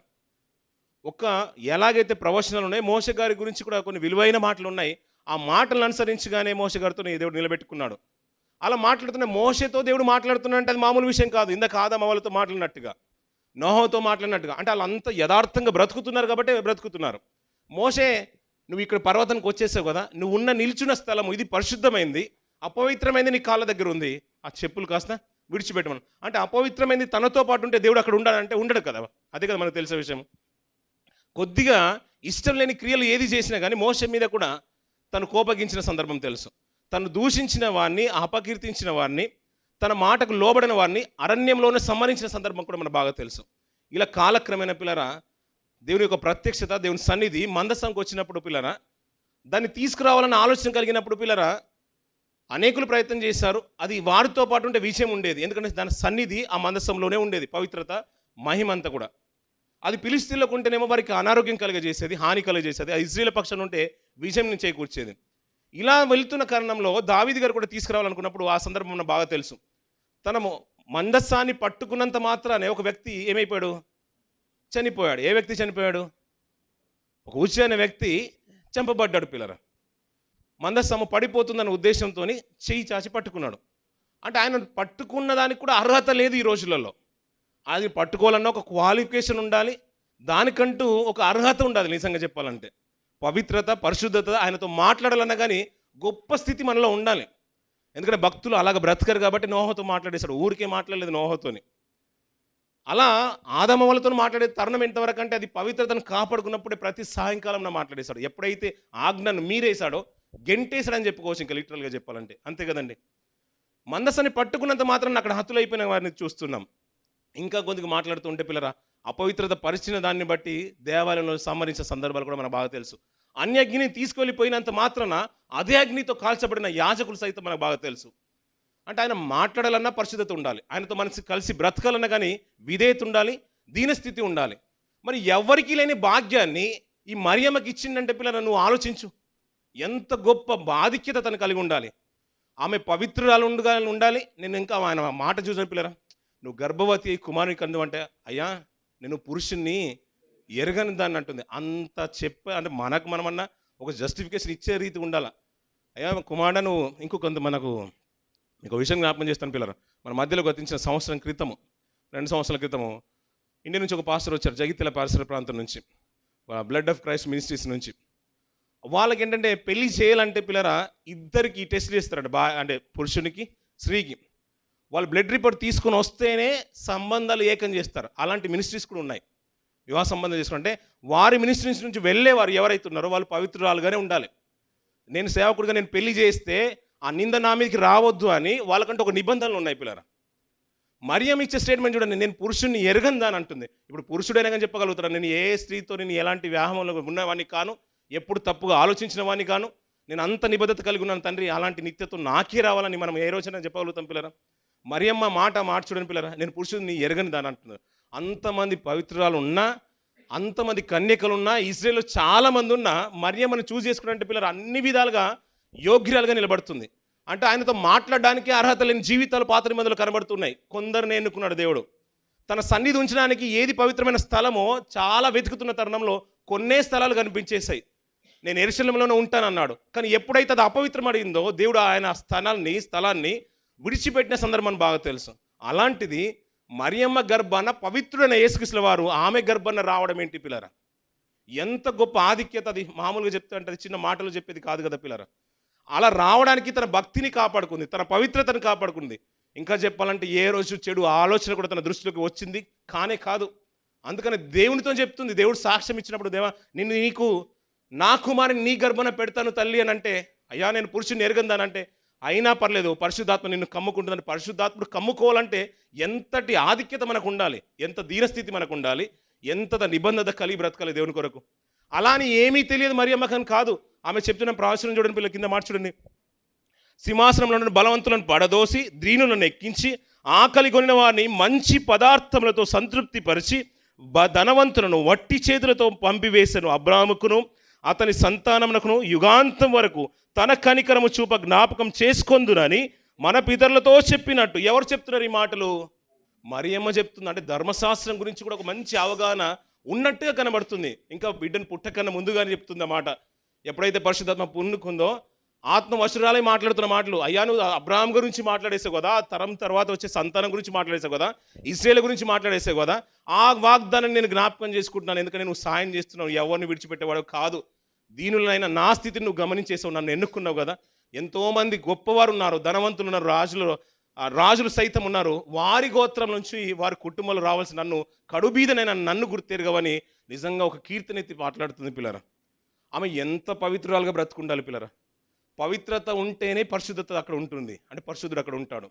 ఎలాగైతే ప్రవచనాలు ఉన్నాయి, మోషే గారి గురించి కూడా కొన్ని విలువైన మాటలు ఉన్నాయి. ఆ మాటలను అనుసరించగానే మోషే గారితో దేవుడు నిలబెట్టుకున్నాడు. అలా మాట్లాడుతున్న మోషేతో దేవుడు మాట్లాడుతున్నాడంటే అది మామూలు విషయం కాదు. ఇందాక ఆదాము వాళ్ళతో మాట్లాడినట్టుగా, నోహోతో మాట్లాడినట్టుగా, అంటే వాళ్ళంతా యథార్థంగా బ్రతుకుతున్నారు కాబట్టి బ్రతుకుతున్నారు. మోషే, నువ్వు ఇక్కడ పర్వతానికి వచ్చేసావు కదా, నువ్వు నిల్చున్న స్థలము ఇది పరిశుద్ధమైంది, అపవిత్రమైంది నీ కాళ్ళ దగ్గర ఉంది, ఆ చెప్పులు కాస్త విడిచిపెట్టమను. అంటే అపవిత్రమైంది తనతో పాటు ఉంటే దేవుడు అక్కడ ఉండాలంటే ఉండడు కదా. అదే కదా మనకు తెలిసే విషయం. కొద్దిగా ఇష్టం లేని క్రియలు ఏది చేసినా కానీ మోషే మీద కూడా తను కోపగించిన సందర్భం తెలుసు. తను దూషించిన వారిని, అపకీర్తించిన వారిని, తన మాటకు లోబడిన వారిని అరణ్యంలోనే సంహరించిన సందర్భం కూడా మనకు బాగా తెలుసు. ఇలా కాలక్రమేణ పిల్లరా దేవుని యొక్క ప్రత్యక్షత, దేవుని సన్నిధి మందసంకి వచ్చినప్పుడు పిల్లరా, దాన్ని తీసుకురావాలన్న ఆలోచన కలిగినప్పుడు పిల్లరా అనేకులు ప్రయత్నం చేశారు. అది వారితో పాటు ఉంటే విషయం ఉండేది, ఎందుకంటే దాని సన్నిధి ఆ మందసంలోనే ఉండేది, పవిత్రత మహిమంతా కూడా. అది ఫిలిష్తీయులకు ఉంటేనేమో వారికి అనారోగ్యం కలుగజేసేది, హాని కలుగజేసేది. ఆ ఇజ్రాయేల్ పక్షాన ఉంటే విజయం చేకూర్చేది. ఇలా వెళ్తున్న కారణంలో దావీదు గారు కూడా తీసుకురావాలనుకున్నప్పుడు ఆ సందర్భం మనకు బాగా తెలుసు. తన మందస్సాన్ని పట్టుకున్నంత మాత్రానే ఒక వ్యక్తి ఏమైపోయాడు? చనిపోయాడు. ఏ వ్యక్తి చనిపోయాడు? ఒక ఉజ్జ అనే వ్యక్తి చంపబడ్డాడు పిల్లరా. మందస్సము పడిపోతుందన్న ఉద్దేశంతో చెయ్యి చాచి పట్టుకున్నాడు. అంటే ఆయన పట్టుకున్న దానికి కూడా అర్హత లేదు ఈ రోజులలో. అది పట్టుకోవాలన్నా ఒక క్వాలిఫికేషన్ ఉండాలి, దానికంటూ ఒక అర్హత ఉండాలి. నిజంగా చెప్పాలంటే పవిత్రత, పరిశుద్ధత, ఆయనతో మాట్లాడాలన్నా కానీ గొప్ప స్థితి మనలో ఉండాలి. ఎందుకంటే భక్తులు అలాగ బ్రతకరు కాబట్టి నోహతో మాట్లాడేశాడు. ఊరికే మాట్లాడలేదు నోహతోని. అలా ఆదమవలతో మాట్లాడే తరుణం ఎంతవరకు అంటే అది పవిత్రతను కాపాడుకున్నప్పుడే ప్రతి సాయంకాలం మాట్లాడేశాడు. ఎప్పుడైతే ఆజ్ఞను మీరేశాడో గెంటేశాడని చెప్పుకోవచ్చు, ఇంకా లిటరల్గా చెప్పాలంటే. అంతే కదండి. మందసాన్ని పట్టుకున్నంత మాత్రం అక్కడ హతులైపోయిన వారిని చూస్తున్నాం. ఇంకా కొద్దిగా మాట్లాడుతూ ఉంటే పిల్లరా, అపవిత్రత పరిచిన దాన్ని బట్టి దేవాలయంలో సంహరించిన సందర్భాలు కూడా మనకు బాగా తెలుసు. అన్య అగ్నిని తీసుకెళ్ళిపోయినంత మాత్రాన అదే అగ్నితో కాల్చబడిన యాజకులు సైతం మనకు బాగా తెలుసు. అంటే ఆయన మాట్లాడాలన్నా పరిశుద్ధత ఉండాలి, ఆయనతో మనసు కలిసి బ్రతకాలన్నా కానీ విధేయత ఉండాలి, దీనస్థితి ఉండాలి. మరి ఎవరికి లేని భాగ్యాన్ని ఈ మరియమ్మకి ఇచ్చిందంటే పిల్లరా, నువ్వు ఆలోచించు. ఎంత గొప్ప బాధిక్యత తను కలిగి ఉండాలి. ఆమె పవిత్రురాలు ఉండాలి. నేను ఇంకా ఆయన మాట చూసిన పిల్లరా, నువ్వు గర్భవతి కుమారుని కందు అంటే, అయ్యా నేను పురుషుణ్ణి ఎరగని దాన్ని అంటుంది. అంత అంటే మనమన్నా ఒక జస్టిఫికేషన్ ఇచ్చే రీతి ఉండాలి. అయ్యా కుమారుడు నువ్వు ఇంకొంత మనకు మీకు విషయం జ్ఞాపకం చేస్తాను పిల్లరా. మన మధ్యలో గతించిన సంవత్సరం క్రితము, 2 సంవత్సరాల క్రితము ఇండియా నుంచి ఒక పాస్టర్ వచ్చారు, జగిత్యాల పరిసర ప్రాంతం నుంచి, బ్లడ్ ఆఫ్ క్రైస్ట్ మినిస్ట్రీస్ నుంచి. వాళ్ళకి ఏంటంటే పెళ్లి చేయాలంటే పిల్లరా ఇద్దరికి టెస్ట్ చేస్తారంట, అంటే పురుషునికి స్త్రీకి. వాళ్ళు బ్లడ్ రిపోర్ట్ తీసుకొని వస్తేనే సంబంధాలు ఏకం చేస్తారు. అలాంటి మినిస్ట్రీస్ కూడా ఉన్నాయి. వివాహ సంబంధం చేసుకుంటే వారి మినిస్ట్రీస్ నుంచి వెళ్ళేవారు ఎవరైతే ఉన్నారో వాళ్ళు పవిత్రురాలుగానే ఉండాలి. నేను సేవకుడిగా నేను పెళ్లి చేస్తే ఆ నింద నా మీదకి రావద్దు అని వాళ్ళకంటే ఒక నిబంధనలు ఉన్నాయి పిల్లరా. మరియం ఇచ్చే స్టేట్మెంట్ చూడండి, నేను పురుషుడిని ఎరగందా అని అంటుంది. ఇప్పుడు పురుషుడైనా కానీ చెప్పగలుగుతారా, నేను ఏ స్త్రీతో నేను ఎలాంటి వ్యాహంలో ఉన్నవాడిని కాను, ఎప్పుడు తప్పుగా ఆలోచించిన వాడిని కాను, నేను అంత నిబద్ధత కలిగి ఉన్నాను తండ్రి, అలాంటి నిత్యత్వం నాకే రావాలని మనం ఏ రోజైనా చెప్పగలుగుతాం పిల్లరా. మరియమ్మ మాట మార్చుడని పిల్లరా, నేను పురుషుడిని ఎరగని దాని అంటున్నారు. అంతమంది పవిత్రాలు ఉన్నా అంతమంది కన్యకలున్నా, ఇజ్రాయేల్లో చాలా మంది ఉన్నా మరియమ్మని చూస్ చేసుకున్నట్టు పిల్లలు అన్ని విధాలుగా యోగ్యురాలుగా నిలబడుతుంది. అంటే ఆయనతో మాట్లాడడానికి అర్హత లేని జీవితాలు పాత నిబంధనలు కనబడుతున్నాయి. కొందరిని ఎన్నుకున్నాడు దేవుడు. తన సన్నిధి ఉంచడానికి ఏది పవిత్రమైన స్థలమో చాలా వెతుకుతున్న తరుణంలో కొన్నే స్థలాలు కనిపించేశాయి. నేను యెరూషలేములోనే ఉంటానన్నాడు. కానీ ఎప్పుడైతే అది అపవిత్రమడిందో దేవుడు ఆయన స్థలాన్ని విడిచిపెట్టిన సందర్భం బాగా తెలుసు. అలాంటిది మరియమ్మ గర్భాన పవిత్రుడైన యేసుక్రీస్తు వారు ఆమె గర్భాన రావడం ఏంటి పిల్లరా? ఎంత గొప్ప ఆధిక్యత అది! మామూలుగా చెప్తే అంటే అది చిన్న మాటలు చెప్పేది కాదు కదా పిల్లరా. అలా రావడానికి తన భక్తిని కాపాడుకుంది, తన పవిత్రతను కాపాడుకుంది. ఇంకా చెప్పాలంటే ఏ రోజు చెడు ఆలోచన కూడా తన దృష్టిలోకి వచ్చింది కానే కాదు. అందుకని దేవునితో చెప్తుంది, దేవుడు సాక్ష్యం ఇచ్చినప్పుడు, దేవా నీకు నా కుమారుని నీ గర్భన పెడతాను తల్లి అని అంటే, అయ్యా నేను పురుషుని ఎరగందానంటే అయినా పర్లేదు పరిశుద్ధాత్మ నిన్ను కమ్ముకుంటుందని. పరిశుద్ధాత్ముడు కమ్ముకోవాలంటే ఎంతటి ఆధిక్యత మనకు ఉండాలి, ఎంత దీనస్థితి మనకు ఉండాలి, ఎంత నిబంధత కలిగి బ్రతకాలి దేవుని కొరకు. అలా అని ఏమీ తెలియదు మరియమ్మకని కాదు. ఆమె చెప్తున్న ప్రవచనం చూడండి పిల్లల, కింద మాట చూడండి. సింహాసనంలో బలవంతులను పడదోసి ద్రీనులను ఎక్కించి ఆకలి కొనిన వారిని మంచి పదార్థములతో సంతృప్తి పరిచి ధనవంతులను వట్టి చేతులతో పంపివేసను. అబ్రాహాముకును అతని సంతానమునకును యుగాంతం వరకు తన కనికరము చూప జ్ఞాపకం చేసుకొందునని మన పితరులతో చెప్పినట్టు. ఎవరు చెప్తున్నారు ఈ మాటలు? మరియమ్మ చెప్తుంది. అంటే ధర్మశాస్త్రం గురించి కూడా ఒక మంచి అవగాహన ఉన్నట్టుగా కనబడుతుంది. ఇంకా బిడ్డను పుట్టకన్నా ముందుగానే చెప్తుంది ఆ మాట. ఎప్పుడైతే పరిశుద్ధాత్మ పున్నుకుందో ఆత్మవశురాలే మాట్లాడుతున్న మాటలు. అయ్యా నువ్వు అబ్రాహాం గురించి మాట్లాడేసావు కదా, తరం తర్వాత వచ్చే సంతానం గురించి మాట్లాడేసావు కదా, ఇశ్రాయేలు గురించి మాట్లాడేసావు కదా, ఆ వాగ్దానం నేను జ్ఞాపకం చేసుకుంటున్నాను. ఎందుకంటే నువ్వు సాయం చేస్తున్నావు, ఎవరిని విడిచిపెట్టేవాడు కాదు. దీనులైన నా స్థితిని నువ్వు గమనించేసావు, నన్ను ఎన్నుకున్నావు కదా. ఎంతోమంది గొప్పవారు ఉన్నారు, ధనవంతులు ఉన్నారు, రాజులు సైతం ఉన్నారు. వారి గోత్రం నుంచి వారి కుటుంబంలో రావాల్సిన నన్ను కడుబీదనైనా నన్ను గుర్తెరగవని నిజంగా ఒక కీర్తనెత్తి మాట్లాడుతుంది పిల్లరా. ఆమె ఎంత పవిత్రురాలుగా బ్రతుకుండాలి పిల్లరా. పవిత్రత ఉంటేనే పరిశుద్ధత అక్కడ ఉంటుంది, అంటే పరిశుద్ధుడు అక్కడ ఉంటాడు.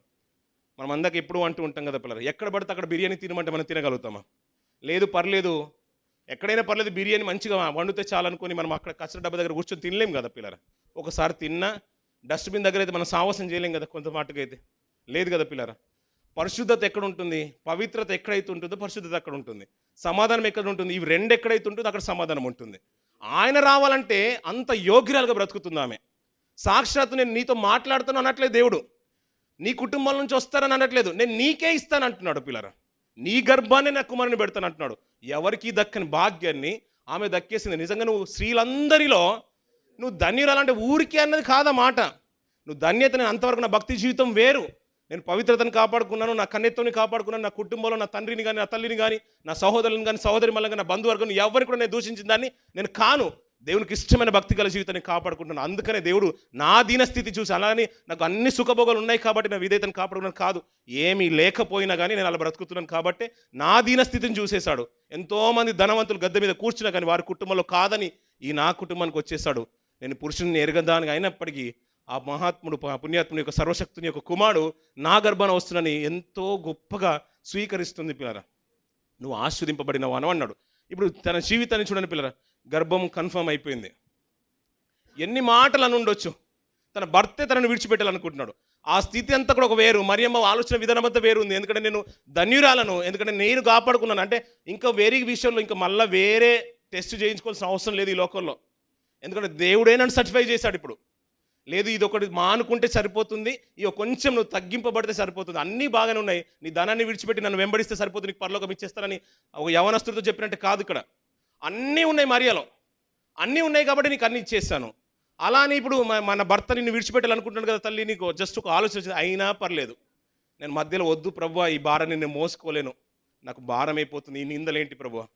మనం అందరికి ఎప్పుడు అంటూ ఉంటాం కదా పిల్లలు, ఎక్కడ పడితే అక్కడ బిర్యానీ తినమంటే మనం తినగలుగుతామా? లేదు, పర్లేదు, ఎక్కడైనా పర్లేదు, బిర్యానీ మంచిగా వండితే చాలనుకొని మనం అక్కడ కచ్చర డబ్బా దగ్గర కూర్చొని తినలేం కదా పిల్లరా. ఒకసారి తిన్నా డస్ట్బిన్ దగ్గర అయితే మనం సాహసం చేయలేం కదా, కొంత మాటకైతే లేదు కదా పిల్లరా. పరిశుద్ధత ఎక్కడ ఉంటుంది, పవిత్రత ఎక్కడైతే ఉంటుందో పరిశుద్ధత అక్కడ ఉంటుంది, సమాధానం ఎక్కడ ఉంటుంది, ఇవి రెండు ఎక్కడైతే ఉంటుందో అక్కడ సమాధానం ఉంటుంది. ఆయన రావాలంటే అంత యోగ్యురాలుగా బ్రతుకుతుంది ఆమె. సాక్షాత్తు నేను నీతో మాట్లాడుతాను అనట్లేదు దేవుడు, నీ కుటుంబం నుంచి వస్తారని అనట్లేదు, నేను నీకే ఇస్తాను అంటున్నాడు పిల్లరా. నీ గర్భాన్ని నా కుమారుని పెడతాను అంటున్నాడు. ఎవరికి దక్కని భాగ్యాన్ని ఆమె దక్కేసింది. నిజంగా నువ్వు స్త్రీలందరిలో నువ్వు ధన్యురాలంటే ఊరికే అన్నది కాదా మాట. నువ్వు ధన్యత, నేను అంతవరకు నా భక్తి జీవితం వేరు, నేను పవిత్రతను కాపాడుకున్నాను, నా కన్నెత్తోని కాపాడుకున్నాను, నా కుటుంబంలో నా తండ్రిని కానీ, నా తల్లిని కానీ, నా సహోదరుని కానీ, సహోదరి మళ్ళీ నా బంధువర్గం ఎవరిని కూడా నేను దూషించిన దాన్ని నేను కాను. దేవునికి ఇష్టమైన భక్తి గల జీవితాన్ని కాపాడుకుంటున్నాను. అందుకనే దేవుడు నా దీనస్థితి చూసి, అలానే నాకు అన్ని సుఖభోగాలు ఉన్నాయి కాబట్టి నా విధేయతను కాపాడుకున్నాను కాదు, ఏమీ లేకపోయినా కానీ నేను అలా బ్రతుకుతున్నాను కాబట్టి నా దీనస్థితిని చూసేశాడు. ఎంతోమంది ధనవంతులు గద్దె మీద కూర్చున్నా కానీ వారి కుటుంబంలో కాదని ఈ నా కుటుంబానికి వచ్చేసాడు. నేను పురుషుని ఎరగదానికి అయినప్పటికీ ఆ మహాత్ముడు పుణ్యాత్ముని యొక్క సర్వశక్తుని యొక్క కుమారుడు నా గర్భాన వస్తుందని ఎంతో గొప్పగా స్వీకరిస్తుంది పిల్లరా. నువ్వు ఆశీర్వదింపబడినవు అని అన్నాడు. ఇప్పుడు తన జీవితాన్ని చూడండి పిల్లరా, గర్భం కన్ఫర్మ్ అయిపోయింది. ఎన్ని మాటలు అని ఉండొచ్చు, తన భర్తే తనను విడిచిపెట్టాలనుకుంటున్నాడు. ఆ స్థితి అంతా కూడా ఒక వేరు. మరియమ్మ ఆలోచన విధానం అంతా వేరు ఉంది. ఎందుకంటే నేను ధన్యురాలను, ఎందుకంటే నేను కాపాడుకున్నాను. అంటే ఇంకా వేరే విషయంలో ఇంకా మళ్ళీ వేరే టెస్ట్ చేయించుకోవాల్సిన అవసరం లేదు ఈ లోకంలో. ఎందుకంటే దేవుడే నన్ను సర్టిఫై చేశాడు. ఇప్పుడు లేదు, ఇది ఒకటి మానుకుంటే సరిపోతుంది, ఇక కొంచెం నువ్వు తగ్గింపబడితే సరిపోతుంది, అన్నీ బాగానే ఉన్నాయి, నీ ధనాన్ని విడిచిపెట్టి నన్ను వెంబడిస్తే సరిపోతుంది, నీకు పరలోకం ఇచ్చేస్తానని ఒక యవనస్తుడితో చెప్పినట్టు కాదు. ఇక్కడ అన్నీ ఉన్నాయి, మరియలో అన్నీ ఉన్నాయి కాబట్టి నీకు అన్నీ ఇచ్చేస్తాను. అలానే ఇప్పుడు మన భర్త నిన్ను విడిచిపెట్టాలనుకుంటున్నాడు కదా తల్లి, నీకు జస్ట్ ఒక ఆలోచన వచ్చింది, అయినా పర్లేదు, నేను మధ్యలో వద్దు ప్రభువా, ఈ భారాన్ని నేను మోసుకోలేను, నాకు భారం అయిపోతుంది, ఈ నిందలేంటి ప్రభువా,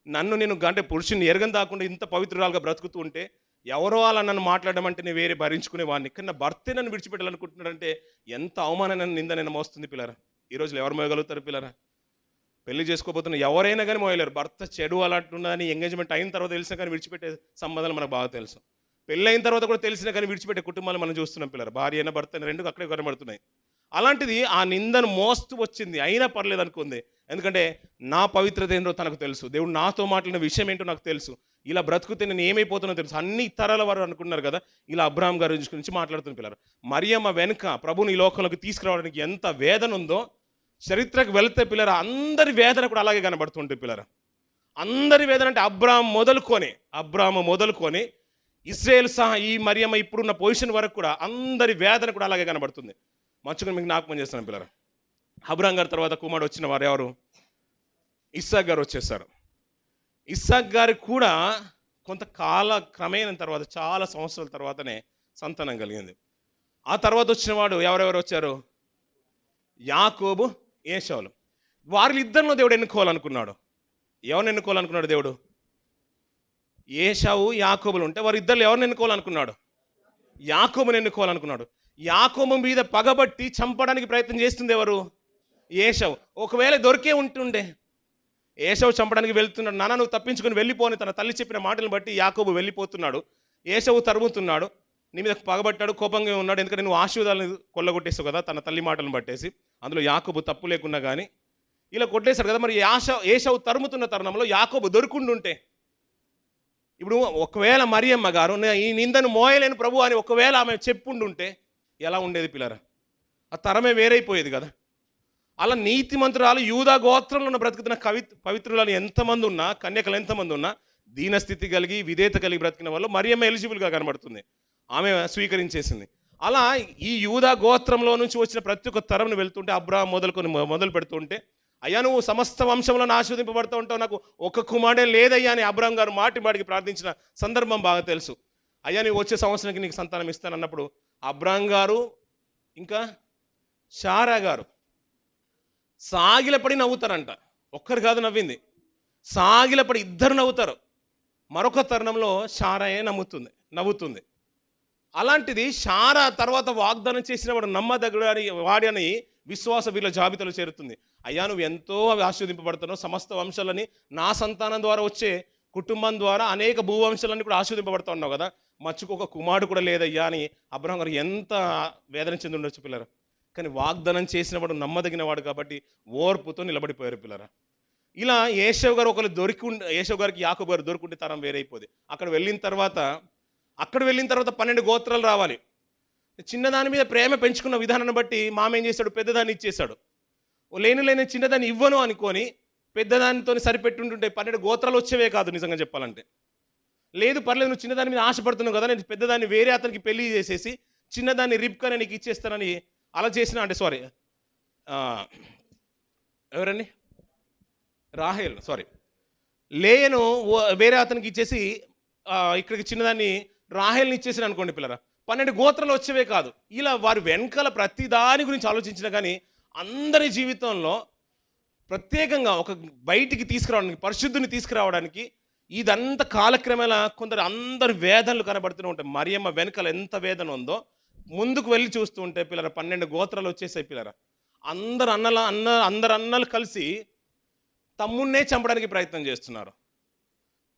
నేను అంటే పురుషుని ఎరగని దాకుండా ఇంత పవిత్రురాలుగా బ్రతుకుతూ ఉంటే ఎవరో అలా నన్ను మాట్లాడడం అంటే నేను వేరే భరించుకునేవాడిని, కానీ నా భర్తే నన్ను విడిచిపెట్టాలనుకుంటున్నాడంటే ఎంత అవమానమైన నింద నేను మోస్తుంది పిల్లరా. ఈ రోజులో ఎవరు మోయగలుగుతారు పిల్లరా? పెళ్లి చేసుకోబోతున్న ఎవరైనా కానీ మోయలేరు. భర్త చెడు అలాంటిన్నదని ఎంగేజ్మెంట్ అయిన తర్వాత తెలిసినా కానీ విడిచిపెట్టే సంబంధాలు మనకు బాగా తెలుసు. పెళ్ళి అయిన తర్వాత కూడా తెలిసినా కానీ విడిచిపెట్టే కుటుంబాలు మనం చూస్తున్నాం పిల్లరా. భార్య అయినా భర్త అయినా రెండు అక్కడే కనబడుతున్నాయి. అలాంటిది ఆ నిందను మోస్తూ వచ్చింది, అయినా పర్లేదు అనుకుంది. ఎందుకంటే నా పవిత్రత ఏంటో తనకు తెలుసు, దేవుడు నాతో మాట్లాడిన విషయం ఏంటో నాకు తెలుసు, ఇలా బ్రతుకుతే నేను ఏమైపోతున్నా తెలుసు. అన్ని తరాల వారు అనుకున్నారు కదా, ఇలా అబ్రాహాం గారి గురించి మాట్లాడుతున్న పిల్లలు. మరియమ్మ వెనుక ప్రభుని ఈ లోకంలోకి తీసుకురావడానికి ఎంత వేదన ఉందో చరిత్రకు వెళితే పిల్లరా అందరి వేదన కూడా అలాగే కనబడుతుంటే పిల్లరా. అందరి వేదన అంటే అబ్రాము మొదలుకొని ఇశ్రాయేలు సహా ఈ మరియమ్మ ఇప్పుడున్న పొజిషన్ వరకు కూడా అందరి వేదన కూడా అలాగే కనబడుతుంది. మంచుకొని మీకు జ్ఞాపకం చేస్తాను పిల్లలు. అబ్రాం గారి తర్వాత కుమారుడు వచ్చిన వారు ఎవరు? ఇస్సాక్ గారు వచ్చేసారు. ఇస్సాక్ గారికి కూడా కొంత క్రమేణ తర్వాత చాలా సంవత్సరాల తర్వాతనే సంతానం కలిగింది. ఆ తర్వాత వచ్చిన వాడు ఎవరెవరు వచ్చారు? యాకోబు, ఏశావులు. వారిద్దరిలో దేవుడు ఎన్నుకోవాలనుకున్నాడు. ఎవరిని ఎన్నుకోవాలనుకున్నాడు దేవుడు? ఏశావు, యాకోబులు ఉంటే వారిద్దరు ఎవరిని ఎన్నుకోవాలనుకున్నాడు? యాకోబుని ఎన్నుకోవాలనుకున్నాడు. యాకోబు మీద పగబట్టి చంపడానికి ప్రయత్నం చేస్తుంది ఎవరు? ఏశావు. ఒకవేళ దొరికే ఉంటుండే ఏశావు చంపడానికి వెళ్తున్నాడు. నాన్న నువ్వు తప్పించుకొని వెళ్ళిపోని తన తల్లి చెప్పిన మాటలను బట్టి యాకోబు వెళ్ళిపోతున్నాడు. ఏశావు తరుముతున్నాడు, నీ మీద పగబట్టాడు, కోపంగా ఉన్నాడు. ఎందుకంటే నువ్వు ఆశీర్వాదాలను కొల్లగొట్టేసావు కదా తన తల్లి మాటలను పట్టేసి. అందులో యాకోబు తప్పు లేకున్నా కానీ ఇలా కొట్టేశాడు కదా. మరి ఏశావు తరుముతున్న తరుణంలో యాకోబు దొరుకుండుంటే, ఇప్పుడు ఒకవేళ మరియమ్మ గారు ఈ నిందను మోయలేను ప్రభు అని ఒకవేళ ఆమె చెప్పుండుంటే ఎలా ఉండేది పిల్లరా? ఆ తరమే వేరైపోయేది కదా. అలా నీతిమంతురాలు యూదా గోత్రంలో ఉన్న బ్రతుకుతున్న పవిత్రులను ఎంతమంది ఉన్నా, కన్యకలు ఎంతమంది ఉన్నా, దీనస్థితి కలిగి విధేయత కలిగి బ్రతికిన వాళ్ళు మరియమ్మ ఎలిజిబుల్గా కనబడుతుంది. ఆమె స్వీకరించేసింది. అలా ఈ యూదా గోత్రంలో నుంచి వచ్చిన ప్రతి ఒక్క తరంను వెళ్తుంటే అబ్రాహాం మొదలు పెడుతుంటే, అయ్యా నువ్వు సమస్త వంశంలో ఆశీర్వదింపబడుతూ ఉంటావు, నాకు ఒక కుమారుడే లేదయ్యా అని అబ్రాహాం గారు మాటికి ప్రార్థించిన సందర్భం బాగా తెలుసు. అయ్యా నువ్వు వచ్చే సంవత్సరానికి నీకు సంతానం ఇస్తానన్నప్పుడు అబ్రాహాం గారు ఇంకా శారా గారు సాగిలపడి నవ్వుతారంట. ఒక్కరు కాదు నవ్వింది, సాగిలపడి ఇద్దరు నవ్వుతారు. మరొక తరుణంలో శారాయే నవ్వుతుంది. అలాంటిది శారా తర్వాత వాగ్దానం చేసిన వాడు వాడి అని విశ్వాస వీళ్ళ జాబితాలో చేరుతుంది. అయ్యా నువ్వు ఎంతో ఆశీర్వదింపబడుతున్నావు, సమస్త వంశాలని నా సంతానం ద్వారా వచ్చే కుటుంబం ద్వారా అనేక భూవంశాలన్నీ కూడా ఆశీర్వదింపబడుతూ ఉన్నావు కదా, మచ్చుకు ఒక కుమారుడు కూడా లేదయ్యా అని అబ్రహాం గారు ఎంత వేదన చెంది ఉండొచ్చు పిల్లరా. కానీ వాగ్దానం చేసిన వాడు నమ్మదగిన వాడు కాబట్టి ఓర్పుతో నిలబడిపోయారు పిల్లరా. ఇలా ఏశావు గారు ఏశావు గారికి యాకోబు గారు దొరుకుంటే తరం వేరైపోయింది. అక్కడ వెళ్ళిన తర్వాత 12 గోత్రాలు రావాలి. చిన్నదాని మీద ప్రేమ పెంచుకున్న విధానాన్ని బట్టి మామ ఏం చేశాడు? పెద్దదాన్ని ఇచ్చేశాడు. లేని చిన్నదాన్ని ఇవ్వను అనుకొని పెద్దదానితో సరిపెట్టుంటుంటే 12 గోత్రాలు వచ్చేవే కాదు. నిజంగా చెప్పాలంటే లేదు పర్లేదు, నువ్వు చిన్నదాని మీద ఆశపడుతున్నావు కదా, నేను పెద్దదాన్ని వేరే అతనికి పెళ్లి చేసేసి చిన్నదాన్ని రిబ్కానే నీకు ఇచ్చేస్తానని అలా చేసిన అంటే ఎవరండి? రాహేల్ లేయను వేరే అతనికి ఇచ్చేసి ఇక్కడికి చిన్నదాన్ని రాహేల్ని ఇచ్చేసిన అనుకోండి పిల్లరా, 12 గోత్రాలు వచ్చేవే కాదు. ఇలా వారి వెనకాల ప్రతి దాని గురించి ఆలోచించినా కానీ అందరి జీవితంలో ప్రత్యేకంగా ఒక బయటికి తీసుకురావడానికి, పరిశుద్ధిని తీసుకురావడానికి ఇదంతా కాలక్రమేణా అందరి వేదనలు కనబడుతూనే ఉంటాయి. మరియమ్మ వెనకాల ఎంత వేదన ఉందో ముందుకు వెళ్ళి చూస్తూ ఉంటే పిల్లరా 12 గోత్రాలు వచ్చేసాయి పిల్లరా. అందరు అన్నలు కలిసి తమ్మున్నే చంపడానికి ప్రయత్నం చేస్తున్నారు,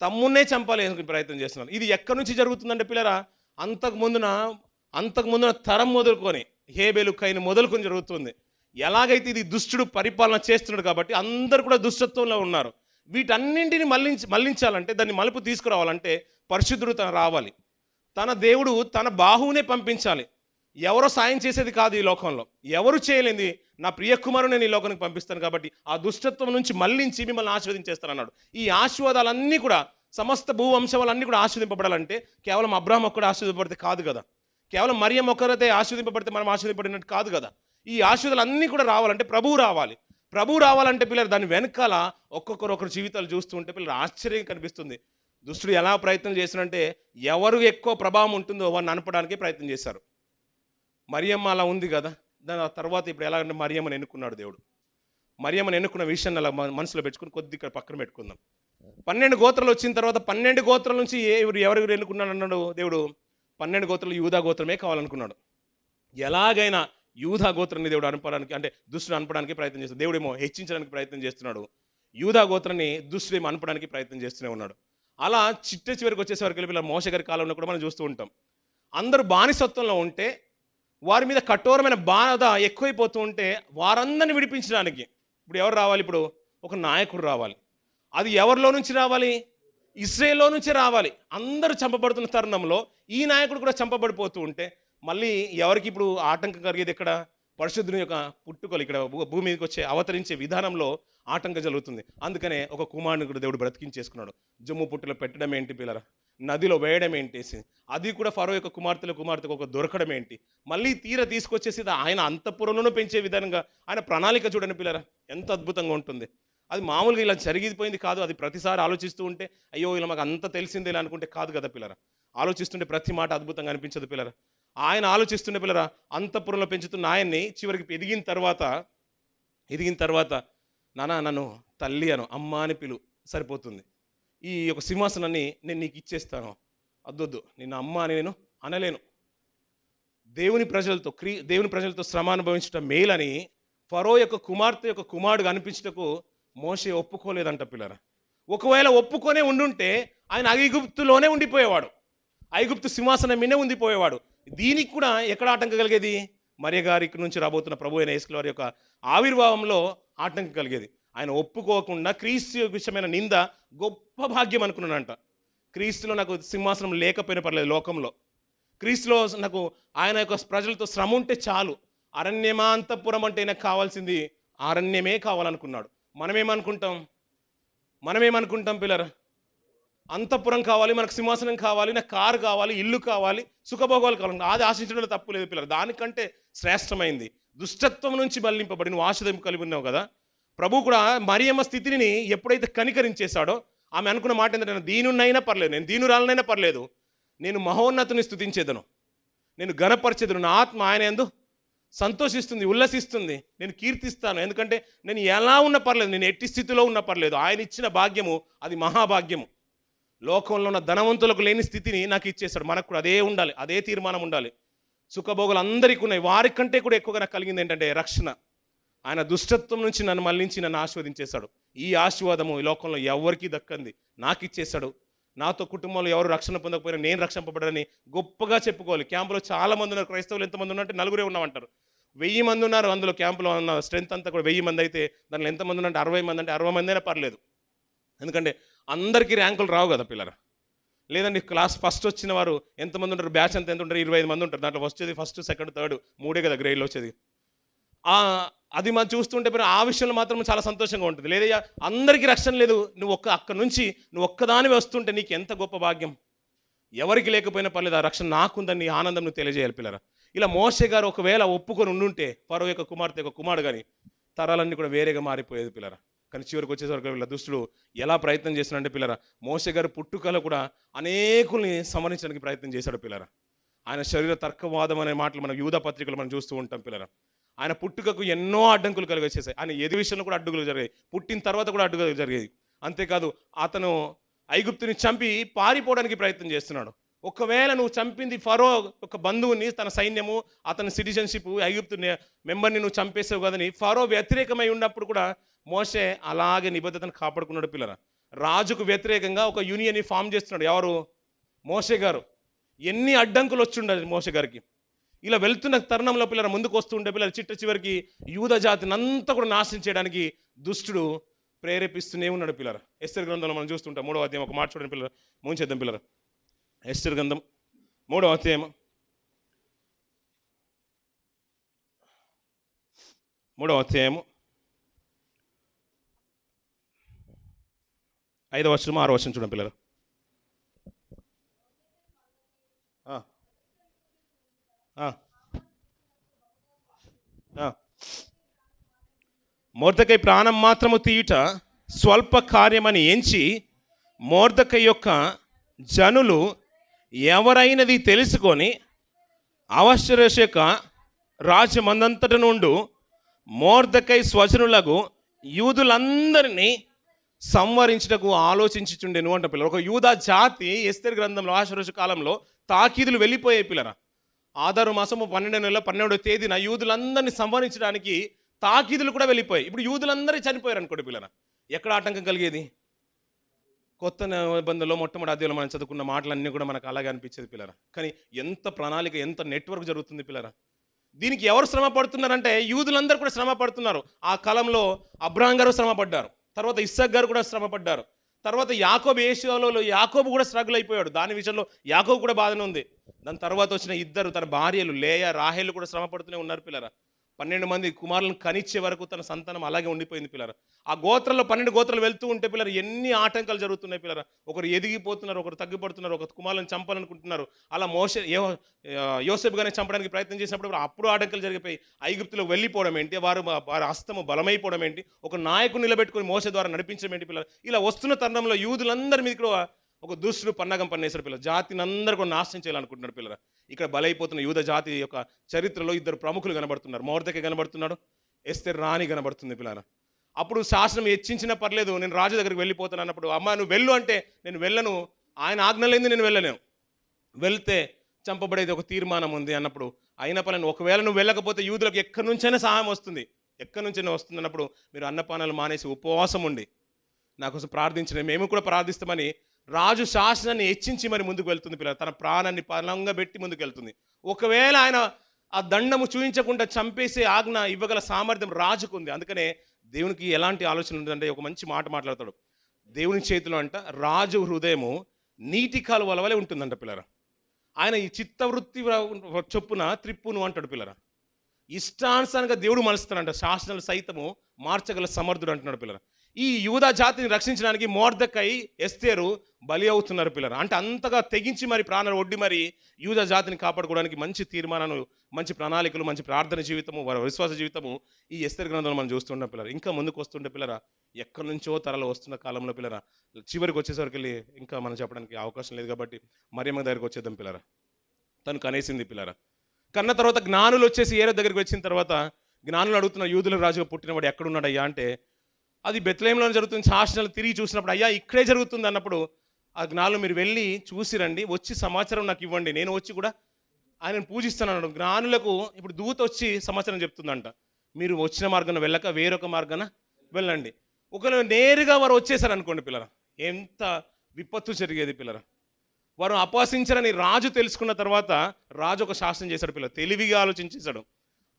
తమ్మున్నే చంపాలని ప్రయత్నం చేస్తున్నారు. ఇది ఎక్కడి నుంచి జరుగుతుందంటే పిల్లరా, అంతకుముందున తరం మొదలుకొని హేబేలు కైను మొదలుకొని జరుగుతుంది. ఎలాగైతే ఇది దుష్టుడు పరిపాలన చేస్తున్నాడు కాబట్టి అందరు కూడా దుష్టత్వంలో ఉన్నారు. వీటన్నింటిని మళ్ళించాలంటే, దాన్ని మలుపు తీసుకురావాలంటే పరిశుద్ధుడు రావాలి. తన దేవుడు తన బాహువునే పంపించాలి. ఎవరో సాయం చేసేది కాదు ఈ లోకంలో, ఎవరు చేయలేంది నా ప్రియ కుమారుడు నేను ఈ లోకానికి పంపిస్తాను కాబట్టి ఆ దుష్టత్వం నుంచి మళ్ళించి మిమ్మల్ని ఆశీర్వదించేస్తానన్నాడు. ఈ ఆశీర్వాదాలన్నీ కూడా సమస్త భూవంశాలన్నీ కూడా ఆశీర్వదింపబడాలంటే కేవలం అబ్రాహాం ఒక్కడే ఆశీర్వదింపబడితే కాదు కదా, కేవలం మరియమ్మ ఒక్కరైతే ఆశీర్వదింపబడితే మనం ఆశీర్వదింపబడినట్టు కాదు కదా. ఈ ఆశీర్వాదాలు అన్నీ కూడా రావాలంటే ప్రభువు రావాలి. ప్రభువు రావాలంటే పిల్లలు దాని వెనకాల ఒక్కొక్కరు జీవితాలు చూస్తూ ఉంటే పిల్లలు ఆశ్చర్యం కనిపిస్తుంది. దుష్టుడు ఎలా ప్రయత్నం చేసినంటే ఎవరు ఎక్కువ ప్రభావం ఉంటుందో వారిని అనపడానికి ప్రయత్నం చేశారు. మరియమ్మ అలా ఉంది కదా, దాని తర్వాత ఇప్పుడు ఎలాగంటే మరియమ్మని ఎన్నుకున్నాడు దేవుడు. మరియమ్మని ఎన్నుకున్న విషయాన్ని అలా మనసులో పెట్టుకుని కొద్దిగా పక్కన పెట్టుకుందాం. 12 గోత్రాలు వచ్చిన తర్వాత 12 గోత్రాల నుంచి ఎవరెవరు ఎన్నుకున్నాడు అన్నాడు దేవుడు? 12 గోత్రాలు యూదా గోత్రమే కావాలనుకున్నాడు. ఎలాగైనా యూదా గోత్రాన్ని దేవుడు అనపడానికి, అంటే దుష్టుడు అనపడానికి ప్రయత్నం చేస్తాడు. దేవుడేమో హెచ్చించడానికి ప్రయత్నం చేస్తున్నాడు, యూదా గోత్రాన్ని దుష్టుడేమో అనపడానికి ప్రయత్నం చేస్తూనే ఉన్నాడు. అలా చివరికి వచ్చేసరికి వెళ్ళి మోషే గారి కాలంలో కూడా మనం చూస్తూ ఉంటాం. అందరూ బానిసత్వంలో ఉంటే వారి మీద కఠోరమైన బాధ ఎక్కువైపోతూ ఉంటే వారందరిని విడిపించడానికి ఇప్పుడు ఎవరు రావాలి? ఇప్పుడు ఒక నాయకుడు రావాలి. అది ఎవరిలో నుంచి రావాలి? ఇశ్రాయేల్లో నుంచే రావాలి. అందరూ చంపబడుతున్న తరుణంలో ఈ నాయకుడు కూడా చంపబడిపోతూ ఉంటే మళ్ళీ ఎవరికి ఇప్పుడు ఆటంకం కలిగేది ఎక్కడ? పరిశుద్ధుని యొక్క పుట్టుకలు ఇక్కడ భూమి మీదకి వచ్చే అవతరించే విధానంలో ఆటంకం జరుగుతుంది. అందుకనే ఒక కుమారుని కూడా దేవుడు బ్రతికించేసుకున్నాడు. జమ్ము పుట్టులో పెట్టడం ఏంటి పిల్లరా, నదిలో వేయడం ఏంటేసి, అది కూడా ఫరో యొక్క కుమార్తెకు ఒక దొరకడం ఏంటి, మళ్ళీ తీర తీసుకొచ్చేసి ఆయన అంతఃపురంలోనూ పెంచే విధంగా ఆయన ప్రణాళిక చూడండి పిల్లరా, ఎంత అద్భుతంగా ఉంటుంది. అది మామూలుగా ఇలా జరిగిపోయింది కాదు. అది ప్రతిసారి ఆలోచిస్తూ ఉంటే అయ్యో ఇలా మాకు అంత తెలిసిందే ఇలా అనుకుంటే కాదు కదా పిల్లరా. ఆలోచిస్తుంటే ప్రతి మాట అద్భుతంగా అనిపించదు పిల్లరా. ఆయన ఆలోచిస్తుండే పిల్లరా, అంతఃపురంలో పెంచుతున్న ఆయన్ని చివరికి ఎదిగిన తర్వాత నాన్న నన్ను తల్లి అను, అమ్మ అని పిలు, సరిపోతుంది. ఈ యొక్క సింహాసనాన్ని నేను నీకు ఇచ్చేస్తాను, అద్దొద్దు, నిన్ను అమ్మ అని నేను అనలేను. దేవుని ప్రజలతో శ్రమ అనుభవించడం మేలని ఫరో యొక్క కుమార్తె యొక్క కుమారుడుగా అనిపించటకు మోషే ఒప్పుకోలేదంట పిల్లరా. ఒకవేళ ఒప్పుకొనే ఉండుంటే ఆయన ఐగుప్తులోనే ఉండిపోయేవాడు, ఐగుప్తు సింహాసనం మీదే ఉండిపోయేవాడు. దీనికి కూడా ఎక్కడ ఆటంకం కలిగేది, మరియ గారికి నుంచి రాబోతున్న ప్రభు అయిన యేసు వారి యొక్క ఆవిర్భావంలో ఆటంకం కలిగేది. ఆయన ఒప్పుకోకుండా క్రీస్తు విషయమైన నింద గొప్ప భాగ్యం అనుకున్నానంట. క్రీస్తులో నాకు సింహాసనం లేకపోయినా పర్లేదు, లోకంలో క్రీస్తులో నాకు ఆయన యొక్క ప్రజలతో శ్రమ ఉంటే చాలు. అరణ్యమాంతపురం అంటే ఆయనకు కావాల్సింది అరణ్యమే కావాలనుకున్నాడు. మనమేమనుకుంటాం పిల్లరా, అంతఃపురం కావాలి, మనకు సింహాసనం కావాలి, నాకు కారు కావాలి, ఇల్లు కావాలి, సుఖభోగాలు కావాలి. అది ఆశించడంలో తప్పు లేదు పిల్లలు. దానికంటే శ్రేష్టమైంది దుష్టత్వం నుంచి మళ్లింపబడి నువ్వు ఆశయం కలిగి ఉన్నావు కదా. ప్రభు కూడా మరియమ్మ స్థితిని ఎప్పుడైతే కనికరించేశాడో ఆమె అనుకున్న మాట ఏంటంటే, దీనునైనా పర్లేదు, నేను దీనురాలనైనా పర్లేదు, నేను మహోన్నతుని స్తుతించేదను, నేను ఘనపరిచేదను, నా ఆత్మ ఆయన యందు సంతోషిస్తుంది, ఉల్లసిస్తుంది, నేను కీర్తిస్తాను. ఎందుకంటే నేను ఎలా ఉన్నా పర్లేదు, నేను ఎట్టి స్థితిలో ఉన్నా పర్లేదు, ఆయన ఇచ్చిన భాగ్యము అది మహాభాగ్యము. లోకంలో ఉన్న ధనవంతులకు లేని స్థితిని నాకు ఇచ్చేశాడు. మనకు కూడా అదే ఉండాలి, అదే తీర్మానం ఉండాలి. సుఖభోగులు అందరికీ ఉన్నాయి, వారికంటే కూడా ఎక్కువగా నాకు కలిగింది ఏంటంటే రక్షణ. ఆయన దుష్టత్వం నుంచి నన్ను మళ్లించి నన్ను ఆశీర్వదించేశాడు. ఈ ఆశీర్వాదము ఈ లోకంలో ఎవరికి దక్కంది, నాకు ఇచ్చేశాడు. నాతో కుటుంబంలో ఎవరు రక్షణ పొందకపోయినా నేను రక్షింపబడని గొప్పగా చెప్పుకోవాలి. క్యాంపులో చాలా మంది ఉన్నారు, క్రైస్తవులు ఎంతమంది ఉన్నారంటే 4 ఉన్నామంటారు. 1000 మంది ఉన్నారు అందులో. క్యాంపులో ఉన్న స్ట్రెంత్ అంతా కూడా 1000 మంది అయితే దానిలో ఎంతమంది ఉన్నారంటే 60 మంది, అంటే 60 మంది అయినా పర్లేదు. ఎందుకంటే అందరికీ ర్యాంకులు రావు కదా పిల్లరా. లేదండి క్లాస్ ఫస్ట్ వచ్చిన వారు ఎంతమంది ఉంటారు, బ్యాచ్ అంతా ఎంత ఉంటారు, 25 మంది ఉంటారు. దాంట్లో వచ్చేది ఫస్ట్, సెకండ్, థర్డ్ 3 కదా గ్రేడ్లో వచ్చేది. అది మనం చూస్తుంటే ఆ విషయంలో మాత్రం చాలా సంతోషంగా ఉంటుంది. లేదయ్యా అందరికీ రక్షణ లేదు, నువ్వు అక్కడి నుంచి నువ్వు ఒక్కదాని వస్తుంటే నీకు ఎంత గొప్ప భాగ్యం. ఎవరికి లేకపోయినా పర్లేదు, ఆ రక్షణ నాకుందని నీ ఆనందం నువ్వు తెలియజేయాలి పిల్లరా. ఇలా మోషే గారు ఒకవేళ ఒప్పుకొని ఉండుంటే ఫరో యొక్క కుమార్తె యొక్క కుమారుడు కానీ తరాలన్నీ కూడా వేరేగా మారిపోయేది పిల్లరా. కానీ చివరికి వచ్చేసరికి వీళ్ళ దుష్టుడు ఎలా ప్రయత్నం చేస్తున్నాడంటే పిల్లరా, మోషే గారు పుట్టుకలో కూడా అనేకుల్ని సంహరించడానికి ప్రయత్నం చేశాడు పిల్లరా. ఆయన శరీర తర్కవాదం అనే మాటలు మన యూదా పత్రికలు మనం చూస్తూ ఉంటాం పిల్లరా. ఆయన పుట్టుకకు ఎన్నో అడ్డంకులు కలిగేసేసాయి. ఆయన ఎది విషయంలో కూడా అడ్డుగులు జరిగాయి, పుట్టిన తర్వాత కూడా అడ్డుగులు జరిగాయి. అంతేకాదు అతను ఐగుప్తుని చంపి పారిపోవడానికి ప్రయత్నం చేస్తున్నాడు. ఒకవేళ నువ్వు చంపింది ఫరో ఒక బంధువుని, తన సైన్యము, అతని సిటిజన్షిప్, ఐగుప్తు మెంబర్ని నువ్వు చంపేసావు కదని ఫరో వ్యతిరేకమై ఉన్నప్పుడు కూడా మోషే అలాగే నిబద్ధతను కాపాడుకున్నాడు పిల్లరా. రాజుకు వ్యతిరేకంగా ఒక యూనియన్ని ఫామ్ చేస్తున్నాడు ఎవరు, మోషే గారు. ఎన్ని అడ్డంకులు వచ్చుండాలి మోషే గారికి. ఇలా వెళ్తున్న తరుణంలో పిల్లలు ముందుకు వస్తుంటే పిల్లలు చివరికి యూదా జాతిని అంతా కూడా నాశనం చేయడానికి దుష్టుడు ప్రేరేపిస్తూనే ఉన్నాడు పిల్లలు. ఎస్తేరు గ్రంథంలో మనం చూస్తుంటాం 3వ అధ్యాయం. ఒక మాట చూడండి పిల్లలు, ముంచేద్దాం పిల్లలు. ఎస్తేరు గ్రంథం 3వ అధ్యాయం 5వ వచనం 6వ వచనం చూడండి పిల్లలు. మొర్దెకై ప్రాణం మాత్రము తీయుట స్వల్ప కార్యమని ఎంచి మొర్దెకై యొక్క జనులు ఎవరైనది తెలుసుకొని అవశ్యరేషక రాజ్యమందంతట నుండి మొర్దెకై స్వజనులకు యూదులందరినీ సంవరించుటకు ఆలోచించుచుండెను అంట పిల్లలు. ఒక యూదా జాతి ఎస్తేరు గ్రంథంలో ఆశ్వరేష కాలంలో తాకీదులు వెళ్ళిపోయాయి పిల్లరా. ఆదారు మాసము 12వ నెల 12వ తేదీన యూదులందరినీ సంవరించడానికి తాకీదులు కూడా వెళ్ళిపోయాయి. ఇప్పుడు యూదులందరూ చనిపోయారు అనుకోండి పిల్లరా, ఎక్కడ ఆటంకం కలిగేది? కొత్త నిబంధనలో మొట్టమొదటి అధ్యాయంలో మనం చదువుకున్న మాటలన్నీ కూడా మనకు అలాగే అనిపించేది పిల్లరా. కానీ ఎంత ప్రణాళిక, ఎంత నెట్వర్క్ జరుగుతుంది పిల్లరా. దీనికి ఎవరు శ్రమ పడుతున్నారంటే యూదులందరూ కూడా శ్రమ పడుతున్నారు. ఆ కాలంలో అబ్రహాం గారు శ్రమ పడ్డారు, తర్వాత ఇస్సాక్ గారు కూడా శ్రమ పడ్డారు, తర్వాత యాకోబు ఏషియాలో యాకోబు కూడా స్ట్రగుల్ అయిపోయాడు. దాని విషయంలో యాకోబు కూడా బాధనే ఉంది. దాని తర్వాత వచ్చిన ఇద్దరు తన భార్యలు లేయా రాహేలు కూడా శ్రమ పడుతూనే ఉన్నారు పిల్లరా. 12 మంది కుమారులను కనిచ్చే వరకు తన సంతానం అలాగే ఉండిపోయింది పిల్లరా. ఆ గోత్రంలో 12 గోత్రాలు వెళ్తూ ఉంటే పిల్లలు ఎన్ని ఆటంకాలు జరుగుతున్నాయి పిల్లరా. ఒకరు ఎదిగిపోతున్నారు, ఒకరు తగ్గిపడుతున్నారు, ఒక కుమారులను చంపాలనుకుంటున్నారు. అలా యోసేపు గారిని చంపడానికి ప్రయత్నం చేసినప్పుడు అప్పుడు ఆటంకాలు జరిగిపోయి ఐగుప్తులో వెళ్ళిపోవడం ఏంటి, వారి హస్తము బలమైపోవడం ఏంటి, ఒక నాయకుని నిలబెట్టుకుని మోసే ద్వారా నడిపించడం ఏంటి పిల్లలు. ఇలా వస్తున్న తరుణంలో యూదులందరి మీద కూడా ఒక దుష్టుడు పన్నాగం పన్నేశాడు పిల్లలు. జాతిని అందరూ కూడా నాశనం చేయాలనుకుంటున్నాడు పిల్లరా. ఇక్కడ బలైపోతున్న యూద జాతి యొక్క చరిత్రలో 2 ప్రముఖులు కనబడుతున్నారు. మొర్దెకై కనబడుతున్నాడు, ఎస్తేర్ రాణి కనబడుతుంది పిల్లరా. అప్పుడు శాసనం హెచ్చించినా పర్లేదు, నేను రాజు దగ్గరికి వెళ్ళిపోతాను అన్నప్పుడు, అమ్మ నువ్వు వెళ్ళు అంటే నేను వెళ్ళను, ఆయన ఆజ్ఞలేంది నేను వెళ్ళలేను, వెళ్తే చంపబడేది ఒక తీర్మానం ఉంది అన్నప్పుడు, అయిన పని ఒకవేళ నువ్వు వెళ్ళకపోతే యూదులకు ఎక్కడి నుంచైనా సహాయం వస్తుంది, ఎక్కడి నుంచైనా వస్తుంది అన్నప్పుడు మీరు అన్నపానాలు మానేసి ఉపవాసం ఉండి నా కోసం ప్రార్థించిన, మేము కూడా ప్రార్థిస్తామని రాజు శాసనాన్ని హెచ్చించి మరి ముందుకు వెళ్తుంది పిల్లలు. తన ప్రాణాన్ని పలంగా పెట్టి ముందుకు వెళ్తుంది. ఒకవేళ ఆయన ఆ దండము చూపించకుండా చంపేసే ఆజ్ఞ ఇవ్వగల సామర్థ్యం రాజుకు ఉంది. అందుకనే దేవునికి ఎలాంటి ఆలోచన ఉంటుందంటే ఒక మంచి మాట మాట్లాడతాడు. దేవుని చేతిలో అంట రాజు హృదయము నీటి కాలువల వలె ఉంటుందంట పిల్లరా. ఆయన ఈ చిత్తవృత్తి చొప్పున త్రిప్పును అంటాడు పిల్లరా. ఇష్టానుసారంగా దేవుడు మలుస్తాడంట, శాసనాలు సైతము మార్చగల సమర్థుడు అంటున్నాడు పిల్లరా. ఈ యూదా జాతిని రక్షించడానికి మొర్దెకై, ఎస్తేరు బలి అవుతున్నారు పిల్లరా. అంటే అంతగా తెగించి మరి ప్రాణాలు ఒడ్డి మరి యూదా జాతిని కాపాడుకోవడానికి మంచి తీర్మానాలు, మంచి ప్రణాళికలు, మంచి ప్రార్థన జీవితము, వారి విశ్వాస జీవితము ఈ ఎస్తేరు గ్రంథంలో మనం చూస్తుంటాం పిల్లరా. ఇంకా ముందుకు వస్తుంటే పిల్లరా, ఎక్కడి నుంచో తరలు వస్తున్న కాలంలో పిల్లరా, చివరికి వచ్చేసరికి వెళ్ళి ఇంకా మనం చెప్పడానికి అవకాశం లేదు కాబట్టి మరియమ్మ దగ్గరికి వచ్చేద్దాం పిల్లరా. తను కనేసింది పిల్లరా. కన్న తర్వాత జ్ఞానులు వచ్చేసి ఏరే దగ్గరికి వచ్చిన తర్వాత జ్ఞానులు అడుగుతున్న యూదుల రాజుగా పుట్టినవాడు ఎక్కడున్నాడయ్యా అంటే, అది బెత్లెహేంలోనే జరుగుతుంది. శాసనాలు తిరిగి చూసినప్పుడు అయ్యా ఇక్కడే జరుగుతుంది అన్నప్పుడు, ఆ జ్ఞానులు మీరు వెళ్ళి చూసిరండి, వచ్చి సమాచారం నాకు ఇవ్వండి, నేను వచ్చి కూడా ఆయనను పూజిస్తాను అన్నాడు. జ్ఞానులకు ఇప్పుడు దూత వచ్చి సమాచారం చెప్తుందంట, మీరు వచ్చిన మార్గాన వెళ్ళక వేరొక మార్గాన వెళ్ళండి. ఒకవేళ నేరుగా వారు వచ్చేసారు అనుకోండి పిల్లరా, ఎంత విపత్తు జరిగేది పిల్లరా. వారు అపహసించారని రాజు తెలుసుకున్న తర్వాత రాజు ఒక శాసనం చేశాడు పిల్లలు, తెలివిగా ఆలోచించేశాడు.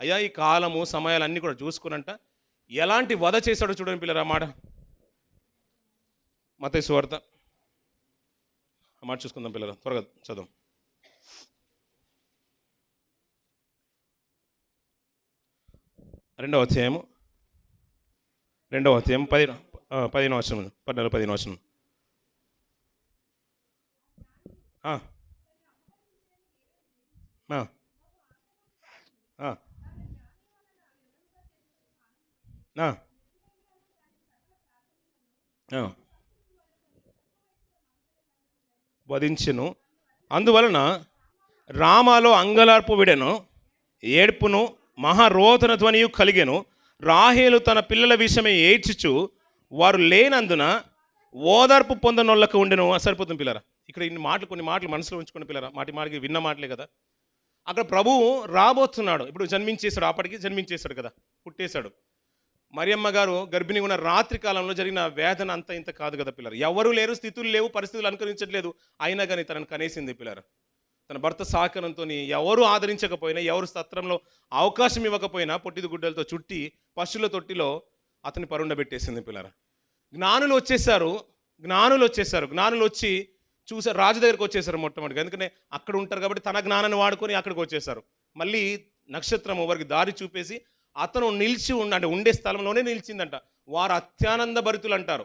అయ్యా ఈ కాలము సమయాలు అన్నీ కూడా చూసుకునంట ఎలాంటి వధ చేశాడో చూడండి పిల్లరా. మాట మత్తయి సువార్త ఆ మాట చూసుకుందాం పిల్లరా, త్వరగా చదువు. 2వ అధ్యాయము 15వ వచనం, 14-15 వచనం. వధించెను, అందువలన రామాలో అంగలార్పు విడెను, ఏడ్పును మహారోదన ధ్వనియు కలిగెను. రాహేలు తన పిల్లల విషయమై ఏడ్చుచు వారు లేనందున ఓదార్పు పొందనోళ్ళకు ఉండెను. సరిపోతుంది పిల్లరా. ఇక్కడ ఇన్ని మాటలు, కొన్ని మాటలు మనసులో ఉంచుకుని పిల్లరా, మాటికి విన్న మాటలే కదా. అక్కడ ప్రభువు రాబోతున్నాడు, ఇప్పుడు జన్మించేశాడు, అప్పటికి జన్మించేశాడు కదా, పుట్టేశాడు. మరియమ్మ గారు గర్భిణి ఉన్న రాత్రి కాలంలో జరిగిన వేదన అంత ఇంత కాదు కదా పిల్లరు. ఎవరు లేరు, స్థితులు లేవు, పరిస్థితులు అనుకరించట్లేదు, అయినా కానీ తనను కనేసింది పిల్లరు. తన భర్త సహకారంతో ఎవరు ఆదరించకపోయినా, ఎవరు సత్రంలో అవకాశం ఇవ్వకపోయినా పొట్టిది గుడ్డలతో చుట్టి పశువుల తొట్టిలో అతని పరుండబెట్టేసింది పిల్లరా. జ్ఞానులు వచ్చేసారు, జ్ఞానులు వచ్చి చూసారు, రాజు దగ్గరికి వచ్చేసారు మొట్టమొదటిగా. ఎందుకంటే అక్కడ ఉంటారు కాబట్టి తన జ్ఞానాన్ని వాడుకొని అక్కడికి వచ్చేసారు. మళ్ళీ నక్షత్రము వారికి దారి చూపేసి అతను నిలిచి అంటే ఉండే స్థలంలోనే నిలిచిందంట. వారు అత్యానంద భరితులు అంటారు.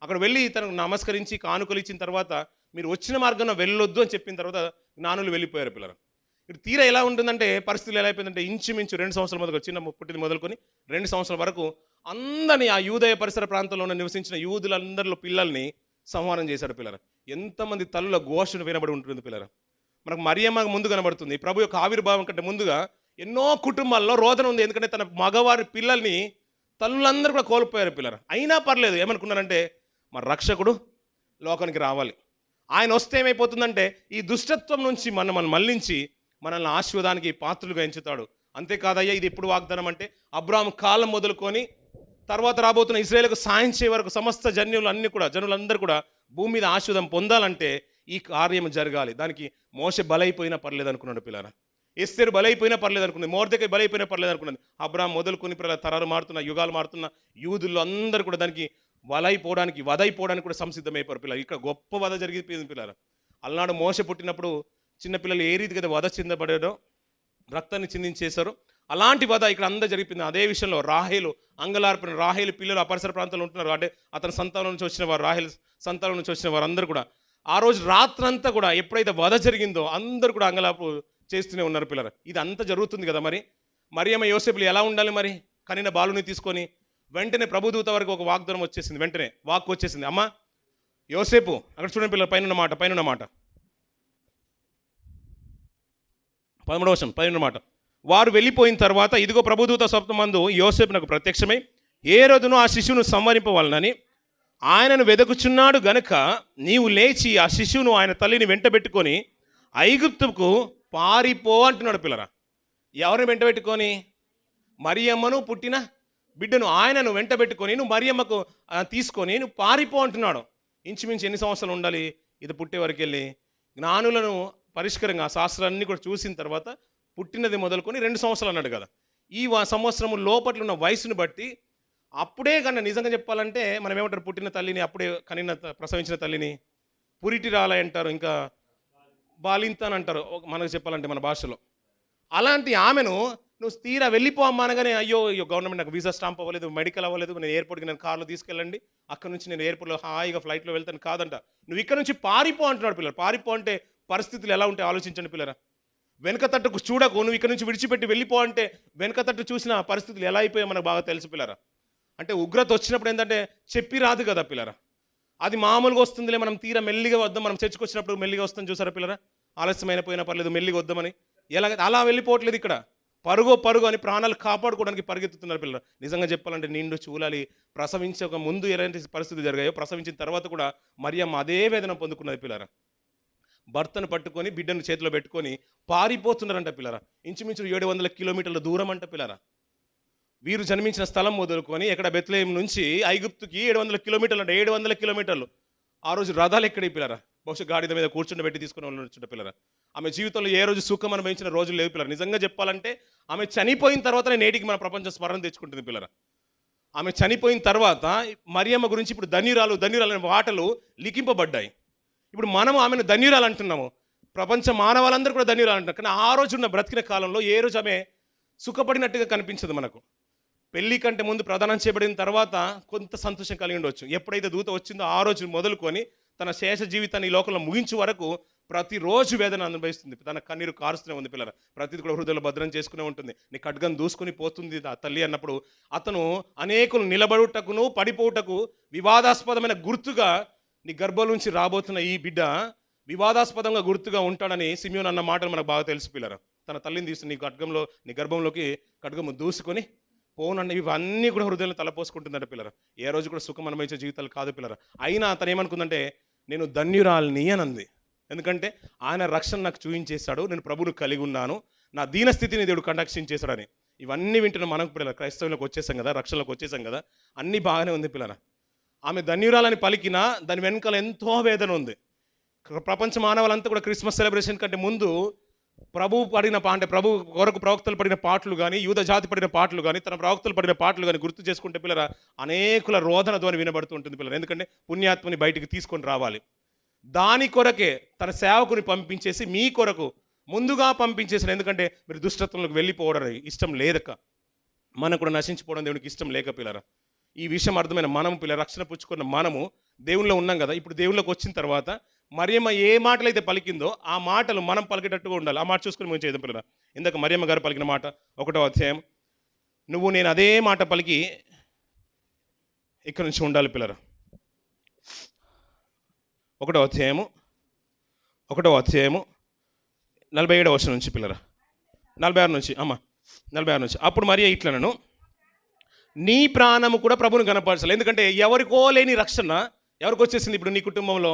అక్కడ వెళ్ళి తనకు నమస్కరించి కానుకలు ఇచ్చిన తర్వాత మీరు వచ్చిన మార్గంలో వెళ్ళొద్దు అని చెప్పిన తర్వాత జ్ఞానులు వెళ్ళిపోయారు పిల్లలు. ఇప్పుడు తీరా ఎలా ఉంటుందంటే, పరిస్థితులు ఎలా అయిపోయిందంటే, ఇంచుమించు 2 సంవత్సరాల మొదలు, చిన్న పుట్టింది మొదలుకొని 2 సంవత్సరాల వరకు అందరినీ, ఆ యూదయ పరిసర ప్రాంతంలో నివసించిన యూదులందరిలో పిల్లల్ని సంహారం చేశాడు పిల్లలు. ఎంతమంది తల్లుల ఘోషను వినబడి ఉంటుంది పిల్లలు. మనకు మరియమ్మ ముందు కనబడుతుంది. ప్రభు యొక్క ఆవిర్భావం కంటే ముందుగా ఎన్నో కుటుంబాల్లో రోదన ఉంది. ఎందుకంటే తన మగవారి పిల్లల్ని తల్లులందరూ కూడా కోల్పోయారు పిల్లలు. అయినా పర్లేదు, ఏమనుకున్నారంటే మన రక్షకుడు లోకానికి రావాలి, ఆయన వస్తే ఏమైపోతుందంటే ఈ దుష్టత్వం నుంచి మనం మళ్ళించి మనల్ని ఆశీర్వాదానికి పాత్రలుగా ఎంచుతాడు. అంతేకాదయ్యా, ఇది ఎప్పుడు వాగ్దానం అంటే అబ్రాహాము కాలం మొదలుకొని తర్వాత రాబోతున్న ఇశ్రాయేలుకు సాయం చేయ వరకు సమస్త జనులందరూ కూడా భూమి మీద ఆశీర్వాదం పొందాలంటే ఈ కార్యం జరగాలి. దానికి మోషే బలైపోయినా పర్లేదు అనుకున్నాడు పిల్లరా. ఎస్తేరు బలైపోయినా పర్లేదు అనుకున్నది, మొర్దెకై బలైపోయినా పర్లేదు అనుకున్నది. అబ్రాహాము మొదలుకొని పిల్లల తరాలు మారుతున్న, యుగాలు మారుతున్న యూదులు అందరూ కూడా దానికి వధైపోవడానికి కూడా సంసిద్ధమైపోయారు పిల్లలు. ఇక్కడ గొప్ప వధ జరిగిపోయింది పిల్లలు. అలనాడు మోషే పుట్టినప్పుడు చిన్నపిల్లలు ఏ రీతిగా వధ చెందబడారో, రక్తాన్ని చిందించేశారు, అలాంటి వధ ఇక్కడ అందరూ జరిపింది. అదే విషయంలో రాహేలు అంగలార్పిన రాహేలు పిల్లలు ఆ పరిసర ప్రాంతాల్లో ఉంటున్నారు. అంటే అతని సంతానం నుంచి వచ్చిన వారు, రాహేలు సంతానం నుంచి వచ్చిన వారు అందరూ కూడా ఆ రోజు రాత్రంతా కూడా ఎప్పుడైతే వధ జరిగిందో అందరూ కూడా అంగలార్పు చేస్తూనే ఉన్నారు పిల్లలు. ఇది అంతా జరుగుతుంది కదా. మరియమ్మ యోసేపులు ఎలా ఉండాలి మరి? కనిన బాలుని తీసుకొని వెంటనే ప్రభుదూత వరకు ఒక వాగ్దానం వచ్చేసింది. వెంటనే వాక్కు వచ్చేసింది, అమ్మ యోసేపు, అక్కడ చూడండి పిల్లలు, పైన మాట 13వ వచనం పైన మాట, వారు వెళ్ళిపోయిన తర్వాత ఇదిగో ప్రభుదూత స్వప్నమందు యోసేపునకు ప్రత్యక్షమై ఏ రోజును ఆ శిశువును సంవరింపవాలనని ఆయనను వెదకుచున్నాడు గనుక నీవు లేచి ఆ శిశువును ఆయన తల్లిని వెంటబెట్టుకొని ఐగుప్తుకు పారిపో అంటున్నాడు పిల్లరా. ఎవరిని వెంటబెట్టుకొని? మరియమ్మను పుట్టిన బిడ్డను ఆయనను వెంటబెట్టుకొని నువ్వు మరియమ్మకు తీసుకొని నువ్వు పారిపో అంటున్నాడు. ఇంచుమించు ఎన్ని సంవత్సరాలు ఉండాలి? ఇది పుట్టే వరకు వెళ్ళి జ్ఞానులను పరిష్కరంగా శాస్త్రాలన్నీ కూడా చూసిన తర్వాత పుట్టినది మొదలుకొని 2 సంవత్సరాలు అన్నాడు కదా. ఈ సంవత్సరము లోపట్ల ఉన్న వయసును బట్టి అప్పుడే కన్నా నిజంగా చెప్పాలంటే మనం ఏమంటారు, పుట్టిన తల్లిని, అప్పుడే ప్రసవించిన తల్లిని పురిటిరాల అంటారు, ఇంకా బాలింత అని అంటారు మనకు చెప్పాలంటే మన భాషలో. అలాంటి ఆమెను నువ్వు తీరా వెళ్ళిపో అమ్మ అనగానే, అయ్యో గవర్నమెంట్ నాకు వీసా స్టాంప్ అవ్వలేదు, మెడికల్ అవ్వలేదు, నేను ఎయిర్పోర్ట్కి నేను కార్లో తీసుకెళ్ళండి, అక్కడ నుంచి నేను ఎయిర్పోర్ట్లో హాయిగా ఫ్లైట్లో వెళ్తాను కాదంట. నువ్వు ఇక్కడ నుంచి పారిపో అంటున్నాడు పిల్లలు. పారిపో అంటే పరిస్థితులు ఎలా ఉంటాయి ఆలోచించండి పిల్లరా. వెనక తట్టుకు చూడకు, నువ్వు ఇక్కడ నుంచి విడిచిపెట్టి వెళ్ళిపో అంటే వెనక తట్టు చూసిన పరిస్థితులు ఎలా అయిపోయాయో మనకు బాగా తెలుసు పిల్లరా. అంటే ఉగ్రత వచ్చినప్పుడు ఏంటంటే చెప్పి రాదు కదా పిల్లరా. అది మామూలుగా వస్తుందిలే, మనం తీరా మెల్లిగా వద్దాం, మనం చర్చకు వచ్చినప్పుడు మెల్లిగా వస్తాం చూసారా పిల్లరా. ఆలస్యమైన పోయినా పర్లేదు మెల్లిగా వద్దామని అలా వెళ్ళిపోవట్లేదు ఇక్కడ. పరుగు అని ప్రాణాలు కాపాడుకోవడానికి పరిగెత్తుతున్నారు పిల్లలు. నిజంగా చెప్పాలంటే నిండు చూలాలి ప్రసవించక ముందు ఎలాంటి పరిస్థితులు జరిగాయో ప్రసవించిన తర్వాత కూడా మరియమ్మ అదే వేదన పొందుకున్నది పిల్లరా. భర్తను పట్టుకొని బిడ్డను చేతిలో పెట్టుకొని పారిపోతున్నారంట పిల్లరా. ఇంచుమించు 700 కిలోమీటర్ల దూరం అంట పిల్లరా. వీరు జన్మించిన స్థలం మొదలుకొని ఎక్కడ బెత్లెహేం నుంచి ఐగుప్తుకి 700 కిలోమీటర్లు అంటే 700 కిలోమీటర్లు. ఆ రోజు రథాలు ఎక్కడి పిల్లరా? బహుశా గాడిద మీద కూర్చుండబెట్టి తీసుకుని వెళ్ళొచ్చుంట పిల్లరా. ఆమె జీవితంలో ఏ రోజు సుఖం అనుభవించిన రోజులు లేవు పిల్లరా. నిజంగా చెప్పాలంటే ఆమె చనిపోయిన తర్వాతనే నేటికి మన ప్రపంచం స్మరణ తెచ్చుకుంటుంది పిల్లరా. ఆమె చనిపోయిన తర్వాత మరియమ్మ గురించి ఇప్పుడు ధన్యురాలు అనే మాటలు లిఖింపబడ్డాయి. ఇప్పుడు మనం ఆమెను ధన్యురాలు అంటున్నాము, ప్రపంచ మానవాళ్ళందరూ కూడా ధన్యురాలు అంటున్నారు. కానీ ఆ రోజు ఉన్న బ్రతికిన కాలంలో ఏ రోజు ఆమె సుఖపడినట్టుగా కనిపించదు మనకు. పెళ్లి కంటే ముందు ప్రదానం చేయబడిన తర్వాత కొంత సంతోషం కలిగి ఉండవచ్చు. ఎప్పుడైతే దూత వచ్చిందో ఆ రోజు మొదలుకొని తన శేష జీవితాన్ని ఈ లోకంలో ముగించే వరకు ప్రతిరోజు వేదన అనుభవిస్తుంది. తన కన్నీరు కారుస్తూనే ఉంది పిల్లల. ప్రతిది కూడా హృదయంలో భద్రం చేసుకునే ఉంటుంది. నీ ఖడ్గం దూసుకుని పోతుంది ఆ తల్లి అన్నప్పుడు అతను అనేకులు నిలబడుటకును పడిపోవుటకు వివాదాస్పదమైన గుర్తుగా నీ గర్భం నుంచి రాబోతున్న ఈ బిడ్డ వివాదాస్పదంగా గుర్తుగా ఉంటాడని సిమియోన్ అన్న మాటలు మనకు బాగా తెలుసు పిల్లరా. తన తల్లిని తీసి నీ గర్భంలోకి ఖడ్గము దూసుకొని పోనండి. ఇవన్నీ కూడా హృదయంలో తలపోసుకుంటుందంట పిల్లరా. ఏ రోజు కూడా సుఖం అనుభవించే జీవితాలు కాదు పిల్లరా. అయినా అతను ఏమనుకుందంటే నేను ధన్యురాలిని అని అంది. ఎందుకంటే ఆయన రక్షణ నాకు చూపించేశాడు, నేను ప్రభువును కలిగి ఉన్నాను, నా దీన స్థితిని దేవుడు కండక్షించేశాడని. ఇవన్నీ వింటున్న మనకు పిల్లల క్రైస్తవులకు వచ్చేసాం కదా, రక్షణలోకి వచ్చేసాం కదా, అన్నీ బాగానే ఉంది పిల్లరా. ఆమె ధన్యురాలని పలికినా దాని వెనకాల ఎంతో వేదన ఉంది. ప్రపంచ మానవాళ్ళంతా కూడా క్రిస్మస్ సెలబ్రేషన్ కంటే ముందు ప్రభు కొరకు ప్రవక్తలు పడిన పాటలు కానీ, యూద జాతి పడిన పాటలు కానీ, తన ప్రవక్తలు పడిన పాటలు కానీ గుర్తు చేసుకుంటే పిల్లరా అనేకుల రోదన ధ్వని వినబడుతూ ఉంటుంది పిల్లలు. ఎందుకంటే పుణ్యాత్మని బయటికి తీసుకొని రావాలి. దాని కొరకే తన సేవకుని పంపించేసి మీ కొరకు ముందుగా పంపించేసిన. ఎందుకంటే మీరు దుష్టత్వంలోకి వెళ్ళిపోవడం ఇష్టం లేదక, మనకు కూడా నశించిపోవడం దేవునికి ఇష్టం లేక పిల్లరా. ఈ విషయం అర్థమైన మనము పిల్లలు రక్షణ పుచ్చుకున్న మనము దేవుళ్ళో ఉన్నాం కదా. ఇప్పుడు దేవుళ్ళకి వచ్చిన తర్వాత మరియమ్మ ఏ మాటలు అయితే పలికిందో ఆ మాటలు మనం పలికేటట్టుగా ఉండాలి. ఆ మాట చూసుకుని మేము చేద్దాం పిల్లరా. ఇందాక మరియమ్మ గారు పలికిన మాట 1వ అధ్యాయం, నువ్వు నేను అదే మాట పలికి ఇక్కడ నుంచి ఉండాలి పిల్లరా. 1వ అధ్యాయము 47వ వచనం నుంచి పిల్లరా, 46 నుంచి 46 నుంచి. అప్పుడు మరియ ఇట్లనను, నీ ప్రాణము కూడా ప్రభువును కనపరచాలి. ఎందుకంటే ఎవరికో లేని రక్షణ ఎవరికి వచ్చేసింది? ఇప్పుడు నీ కుటుంబంలో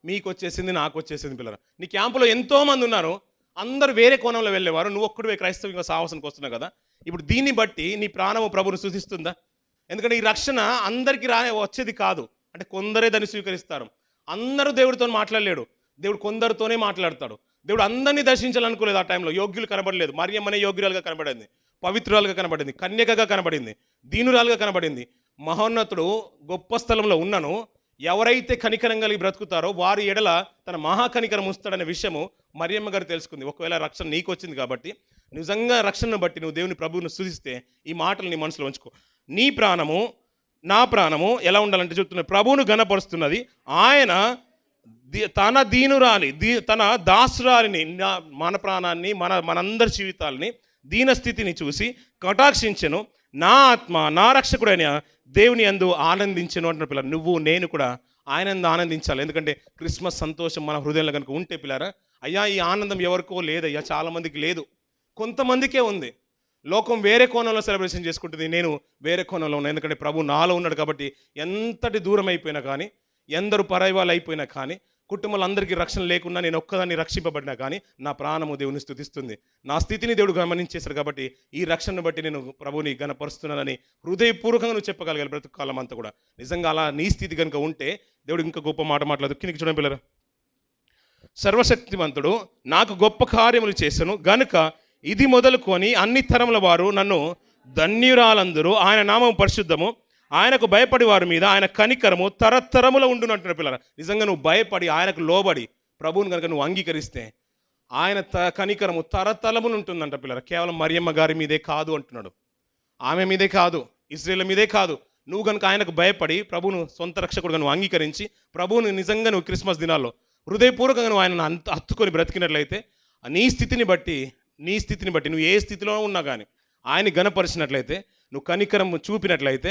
మీకు వచ్చేసింది, నాకు వచ్చేసింది పిల్లరా. నీ క్యాంపులో ఎంతోమంది ఉన్నారు, అందరూ వేరే కోణంలో వెళ్ళేవారు, నువ్వు ఒక్కడివే క్రైస్తవ సాహసానికి వస్తున్నావు కదా. ఇప్పుడు దీన్ని బట్టి నీ ప్రాణము ప్రభువును సూచిస్తుందా? ఎందుకంటే ఈ రక్షణ అందరికీ వచ్చేది కాదు. అంటే కొందరే దాన్ని స్వీకరిస్తారు. అందరూ దేవుడితో మాట్లాడలేడు, దేవుడు కొందరితోనే మాట్లాడతాడు. దేవుడు అందరినీ దర్శించాలనుకోలేదు. ఆ టైంలో యోగ్యులు కనబడలేదు. మరియమ్మనే యోగ్యురాలుగా కనబడింది, పవిత్రురాలుగా కనబడింది, కన్యకగా కనబడింది, దీనురాలుగా కనబడింది. మహోన్నతుడు గొప్ప స్థలంలో ఉన్నను ఎవరైతే కనికరం కలిగి బ్రతుకుతారో వారి ఎడల తన మహాకనికరం ఉంచుతాడనే విషయము మరియమ్మ గారు తెలుసుకుంది. ఒకవేళ రక్షణ నీకు వచ్చింది కాబట్టి నిజంగా రక్షణను బట్టి నువ్వు దేవుని ప్రభువును స్తుతిస్తే ఈ మాటలు నీ మనసులో ఉంచుకో. నీ ప్రాణము నా ప్రాణము ఎలా ఉండాలంటే చెప్తున్నా, ప్రభువును ఘనపరుస్తున్నది. ఆయన తన దీనురాలి తన దాసురాలిని, మన ప్రాణాన్ని, మనందరి జీవితాలని, దీనస్థితిని చూసి కటాక్షించెను. నా ఆత్మ నా రక్షకుడైన దేవుని యందు ఆనందించెను అంటున్న పిల్లలు. నువ్వు నేను కూడా ఆయన యందు ఆనందించాలి. ఎందుకంటే క్రిస్మస్ సంతోషం మన హృదయంలో కనుక ఉంటే పిల్లరా, అయ్యా ఈ ఆనందం ఎవరికో లేదయ్యా, చాలామందికి లేదు, కొంతమందికే ఉంది. లోకం వేరే కోణంలో సెలబ్రేషన్ చేసుకుంటుంది, నేను వేరే కోణంలో ఉన్నాను. ఎందుకంటే ప్రభు నాలో ఉన్నాడు కాబట్టి ఎంతటి దూరం అయిపోయినా కానీ, ఎందరు పరాయి వాళ్ళు అయిపోయినా కానీ, కుటుంబంలో అందరికీ రక్షణ లేకుండా నేను ఒక్కదాన్ని రక్షింపబడినా కానీ నా ప్రాణము దేవుని స్తుతిస్తుంది. నా స్థితిని దేవుడు గమనించేశాడు కాబట్టి ఈ రక్షణను బట్టి నేను ప్రభుని గణపరుస్తున్నానని హృదయపూర్వకంగా నువ్వు చెప్పగలగాలి బ్రతుకాలం అంతా కూడా. నిజంగా అలా నీ స్థితి కనుక ఉంటే దేవుడు ఇంకా గొప్ప మాట మాట్లాడదు. కిందికి చూడండి పిల్లరా, సర్వశక్తిమంతుడు నాకు గొప్ప కార్యములు చేశాను గనుక ఇది మొదలుకొని అన్ని తరముల వారు నన్ను ధన్యురాలందరూ, ఆయన నామం పరిశుద్ధము, ఆయనకు భయపడి వారి మీద ఆయన కనికరము తరతరముల ఉండును అంటున్నారు పిల్లలు. నిజంగా నువ్వు భయపడి ఆయనకు లోబడి ప్రభువుని కనుక నువ్వు అంగీకరిస్తే ఆయన కనికరము తరతరములు ఉంటుందంట పిల్లలు. కేవలం మరియమ్మ గారి మీదే కాదు అంటున్నాడు, ఆమె మీదే కాదు, ఇశ్రాయేలు మీదే కాదు. నువ్వు కనుక ఆయనకు భయపడి ప్రభువును సొంత రక్షకుడుగా నువ్వు అంగీకరించి ప్రభువుని నిజంగా నువ్వు క్రిస్మస్ దినాల్లో హృదయపూర్వకంగా నువ్వు ఆయనను హత్తుకొని బ్రతికినట్లయితే నీ స్థితిని బట్టి నువ్వు ఏ స్థితిలో ఉన్నా కానీ ఆయన్ని గణపరిచినట్లయితే, నువ్వు కనికరం చూపినట్లయితే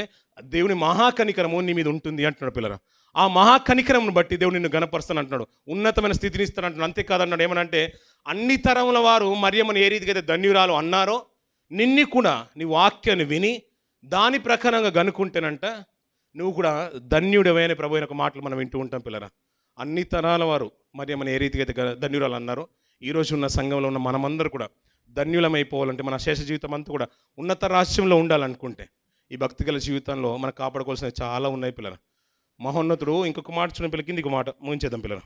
దేవుని మహాకనికరము నీ మీద ఉంటుంది అంటున్నాడు పిల్లరా. ఆ మహాకనికరమును బట్టి దేవుడు నిన్ను గణపరుస్తాను అంటున్నాడు, ఉన్నతమైన స్థితిని ఇస్తాను అంటున్నాడు. అంతేకాదన్నాడు, ఏమనంటే అన్ని తరముల వారు మరియమ్మను ఏ రీతిగా అయితే ధన్యురాలు అన్నారో నిన్ను కూడా నీ వాక్యాన్ని విని దాని ప్రకారంగా గనుకుంటేనంట నువ్వు కూడా ధన్యుడవే అనే ప్రభు అయిన ఒక మాటలు మనం వింటూ ఉంటాం పిల్లరా. అన్ని తరాల వారు మరియమ్మను ఏ రీతిగా అయితే ధన్యురాలు అన్నారో ఈరోజు ఉన్న సంఘంలో ఉన్న మనమందరూ కూడా ధన్యులమైపోవాలంటే, మన శేష జీవితం అంతా కూడా ఉన్నత రాష్ట్రంలో ఉండాలనుకుంటే ఈ భక్తిగల జీవితంలో మనకు కాపాడుకోవాల్సినవి చాలా ఉన్నాయి పిల్లలు. మహోన్నతుడు ఇంకొక మాట చూడండి పిల్లలకి, ఇంకొక మాట ముగించేద్దాం పిల్లలు.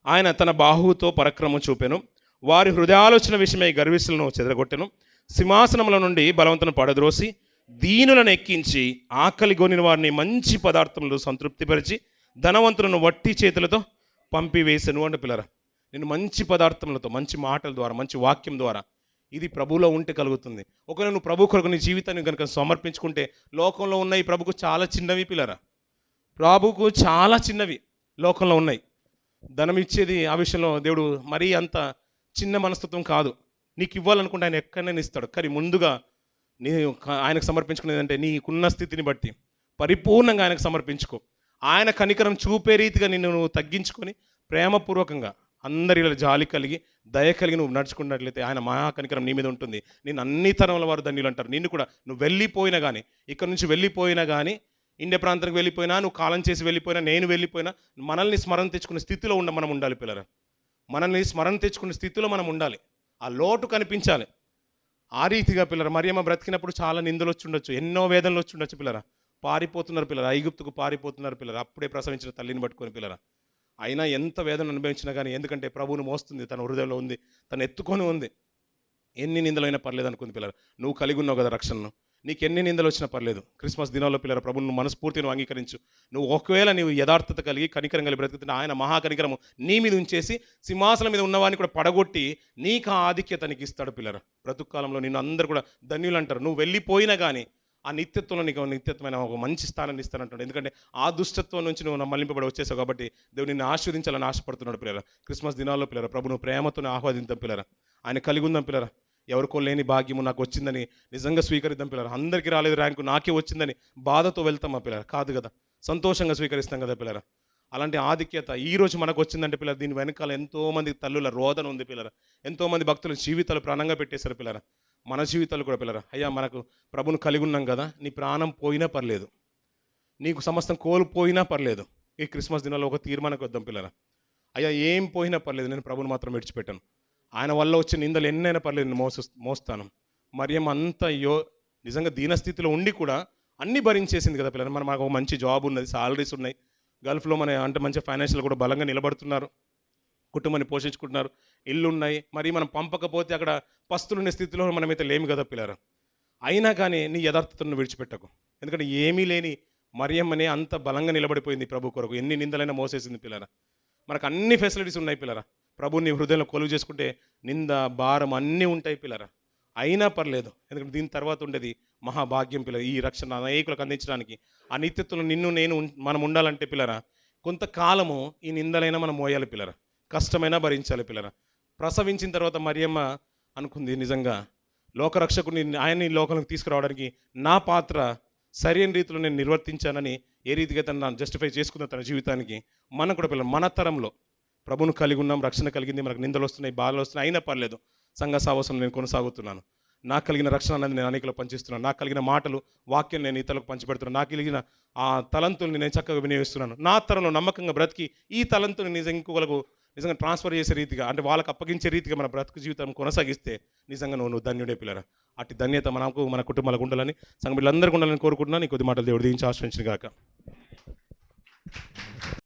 ఆయన తన బాహువుతో పరక్రమం చూపెను, వారి హృదయాలోచన విషయమై గర్విష్ఠులను చెదరగొట్టెను, సింహాసనముల నుండి బలవంతులను పడద్రోసి దీనులను ఎక్కించి ఆకలి గొనిన వారిని మంచి పదార్థములు సంతృప్తిపరిచి ధనవంతులను వట్టి చేతులతో పంపివేసెను అంటే పిల్లరా. నేను మంచి పదార్థములతో, మంచి మాటల ద్వారా, మంచి వాక్యం ద్వారా ఇది ప్రభువులో ఉంటే కలుగుతుంది. ఒకవేళ నువ్వు ప్రభు కొరకు నీ జీవితాన్ని కనుక సమర్పించుకుంటే లోకంలో ఉన్నాయి ప్రభుకు చాలా చిన్నవి పిల్లరా, ప్రభుకు చాలా చిన్నవి లోకంలో ఉన్నాయి. ధనం ఇచ్చేది ఆ విషయంలో దేవుడు మరీ అంత చిన్న మనస్తత్వం కాదు. నీకు ఇవ్వాలనుకుంటే ఆయన ఎక్కడైనా ఇస్తాడు, కానీ ముందుగా నీ ఆయనకు సమర్పించుకునేది అంటే నీకున్న స్థితిని బట్టి పరిపూర్ణంగా ఆయనకు సమర్పించుకో. ఆయన కనికరం చూపే రీతిగా నువ్వు తగ్గించుకొని ప్రేమపూర్వకంగా అందరిలో జాలి కలిగి దయ కలిగి నువ్వు నడుచుకున్నట్లయితే ఆయన మహాకనికరం నీ మీద ఉంటుంది. నేను అన్ని తరముల వారు ధన్యులు అంటారు. నిన్ను కూడా నువ్వు వెళ్ళిపోయినా కానీ, ఇక్కడ నుంచి వెళ్ళిపోయినా కానీ, ఇండియా ప్రాంతానికి వెళ్ళిపోయినా, నువ్వు కాలం చేసి వెళ్ళిపోయినా, నేను వెళ్ళిపోయినా, మనల్ని స్మరణ తెచ్చుకునే స్థితిలో మనం ఉండాలి పిల్లరా. మనల్ని స్మరణ తెచ్చుకునే స్థితిలో మనం ఉండాలి, ఆ లోటు కనిపించాలి. ఆ రీతిగా పిల్లరా మరియమ్మ బ్రతికినప్పుడు చాలా నిందలు వచ్చి ఉండొచ్చు, ఎన్నో వేదనలు వచ్చి ఉండొచ్చు పిల్లరా. పారిపోతున్నారు పిల్లరా, ఐగుప్తుకు పారిపోతున్నారు పిల్లరా, అప్పుడే ప్రసవించిన తల్లిని పట్టుకొని పిల్లరా. అయినా ఎంత వేదన అనుభవించినా కానీ, ఎందుకంటే ప్రభువును మోస్తుంది, తన హృదయంలో ఉంది, తను ఎత్తుకొని ఉంది. ఎన్ని నిందలైనా పర్లేదు అనుకుంది పిల్లలు. నువ్వు కలిగి ఉన్నావు కదా రక్షణను, నీకు ఎన్ని నిందలు వచ్చినా పర్లేదు. క్రిస్మస్ దినాల్లో పిల్లల ప్రభువును మనస్ఫూర్తిని అంగీకరించు. నువ్వు ఒకవేళ నీవు యథార్థత కలిగి కనికరం కలిగి బ్రతుకుతున్న ఆయన మహాకనికరము నీ మీద ఉంచేసి సింహాసనం మీద ఉన్నవాడిని కూడా పడగొట్టి నీకు ఆ ఆధిక్యత నీకు ఇస్తాడు పిల్లరా. బ్రతుకాలంలో నిన్ను అందరూ కూడా ధన్యులు అంటారు. నువ్వు వెళ్ళిపోయినా కానీ ఆ నిత్యత్వంలో నీకు నిత్యత్వమైన ఒక మంచి స్థానాన్ని ఇస్తానంటాడు. ఎందుకంటే ఆ దుష్టత్వం నుంచి నువ్వు మళ్లింపబడి వచ్చేసావు కాబట్టి దేవుడు నిన్ను ఆశీర్వదించాలని ఆశపడుతున్నాడు పిల్లరా. క్రిస్మస్ దినాల్లో పిల్లరా ప్రభును ప్రేమతో ఆహ్వాదిద్దాం పిల్లరా. ఆయన కలిగి ఉందాం పిల్లరా. ఎవరికో లేని భాగ్యము నాకు వచ్చిందని నిజంగా స్వీకరిద్దాం పిల్లరా. అందరికీ రాలేదు ర్యాంకు, నాకే వచ్చిందని బాధతో వెళ్తామా పిల్లరా? కాదు కదా, సంతోషంగా స్వీకరిస్తాం కదా పిల్లరా. అలాంటి ఆధిక్యత ఈరోజు మనకు వచ్చిందంటే పిల్లలు, దీని వెనకాల ఎంతోమంది తల్లుల రోదన ఉంది పిల్లరా. ఎంతోమంది భక్తుల జీవితాలు ప్రాణంగా పెట్టేశారు పిల్లరా. మన జీవితాలు కూడా పిల్లరా, అయ్యా మనకు ప్రభును కలిగి ఉన్నాం కదా, నీ ప్రాణం పోయినా పర్లేదు, నీకు సమస్తం కోల్పోయినా పర్లేదు, ఈ క్రిస్మస్ దినాల్లో ఒక తీర్మానానికి వద్దాం పిల్లరా. అయ్యా ఏం పోయినా పర్లేదు, నేను ప్రభుని మాత్రం విడిచిపెట్టాను. ఆయన వల్ల వచ్చే నిందలు ఎన్నైనా పర్లేదు, నేను మోస్తాను. మరియమ్మ అంత నిజంగా దీనస్థితిలో ఉండి కూడా అన్నీ భరించేసింది కదా పిల్లలు. మనకు ఒక మంచి జాబ్ ఉన్నది, సాలరీస్ ఉన్నాయి, గల్ఫ్లో అంటే మంచి ఫైనాన్షియల్ కూడా బలంగా నిలబడుతున్నారు, కుటుంబాన్ని పోషించుకుంటున్నారు, ఇల్లు ఉన్నాయి. మరి మనం పంపకపోతే అక్కడ పస్తులుండే స్థితిలో మనమైతే లేము కదా పిల్లరా. అయినా కానీ నీ యథార్థతను విడిచిపెట్టకు. ఎందుకంటే ఏమీ లేని మరియమ్మనే అంత బలంగా నిలబడిపోయింది ప్రభు కొరకు. ఎన్ని నిందలైనా మోసేసింది పిల్లరా. మనకు అన్ని ఫెసిలిటీస్ ఉన్నాయి పిల్లరా. ప్రభు నీ హృదయంలో కొలువు చేసుకుంటే నింద భారం అన్నీ ఉంటాయి పిల్లరా. అయినా పర్లేదు, ఎందుకంటే దీని తర్వాత ఉండేది మహాభాగ్యం పిల్లలు. ఈ రక్షణ అనేకులకు అందించడానికి ఆ నిత్యత్వంలో నిన్ను నేను మనం ఉండాలంటే పిల్లరా, కొంతకాలము ఈ నిందలైనా మనం మోయాలి పిల్లరా, కష్టమైనా భరించాలి పిల్లరా. ప్రసవించిన తర్వాత మరియమ్మ అనుకుంది, నిజంగా లోకరక్షకుని ఆయన్ని లోకంలోకి తీసుకురావడానికి నా పాత్ర సరైన రీతిలో నేను నిర్వర్తించానని ఏ రీతిగా తను జస్టిఫై చేసుకున్న తన జీవితానికి. మనం కూడా పిల్లలు మన తరంలో ప్రభును కలిగి ఉన్నాం, రక్షణ కలిగింది, మనకు నిందలు వస్తున్నాయి, బాధలు వస్తున్నాయి, అయినా పర్లేదు, సంఘ సావాసం నేను కొనసాగుతున్నాను. నాకు కలిగిన రక్షణ అనేది నేను అనేకలకు పంచిస్తున్నాను. నాకు కలిగిన మాటలు, వాక్యం నేను ఇతరులకు పంచిపెడుతున్నాను. నాకు కలిగిన ఆ తలంతుల్ని నేను చక్కగా వినియోగిస్తున్నాను. నా తరంలో నమ్మకంగా బ్రతికి ఈ తలంతుని ఇంకొకలకు నిజంగా ట్రాన్స్ఫర్ చేసే రీతిగా, అంటే వాళ్ళకి అప్పగించే రీతిగా మన బ్రతుకు జీవితం కొనసాగిస్తే నిజంగా నువ్వు ధన్యుడే పిల్లరా. అటు ధన్యత మనకు, మన కుటుంబాలకు ఉండాలని, సంఘ బిడ్డలందరికీ ఉండాలని కోరుకుంటున్నాను. ఈ కొద్ది మాటలు దేవుడు దీవించి ఆశ్రయించిన గాక.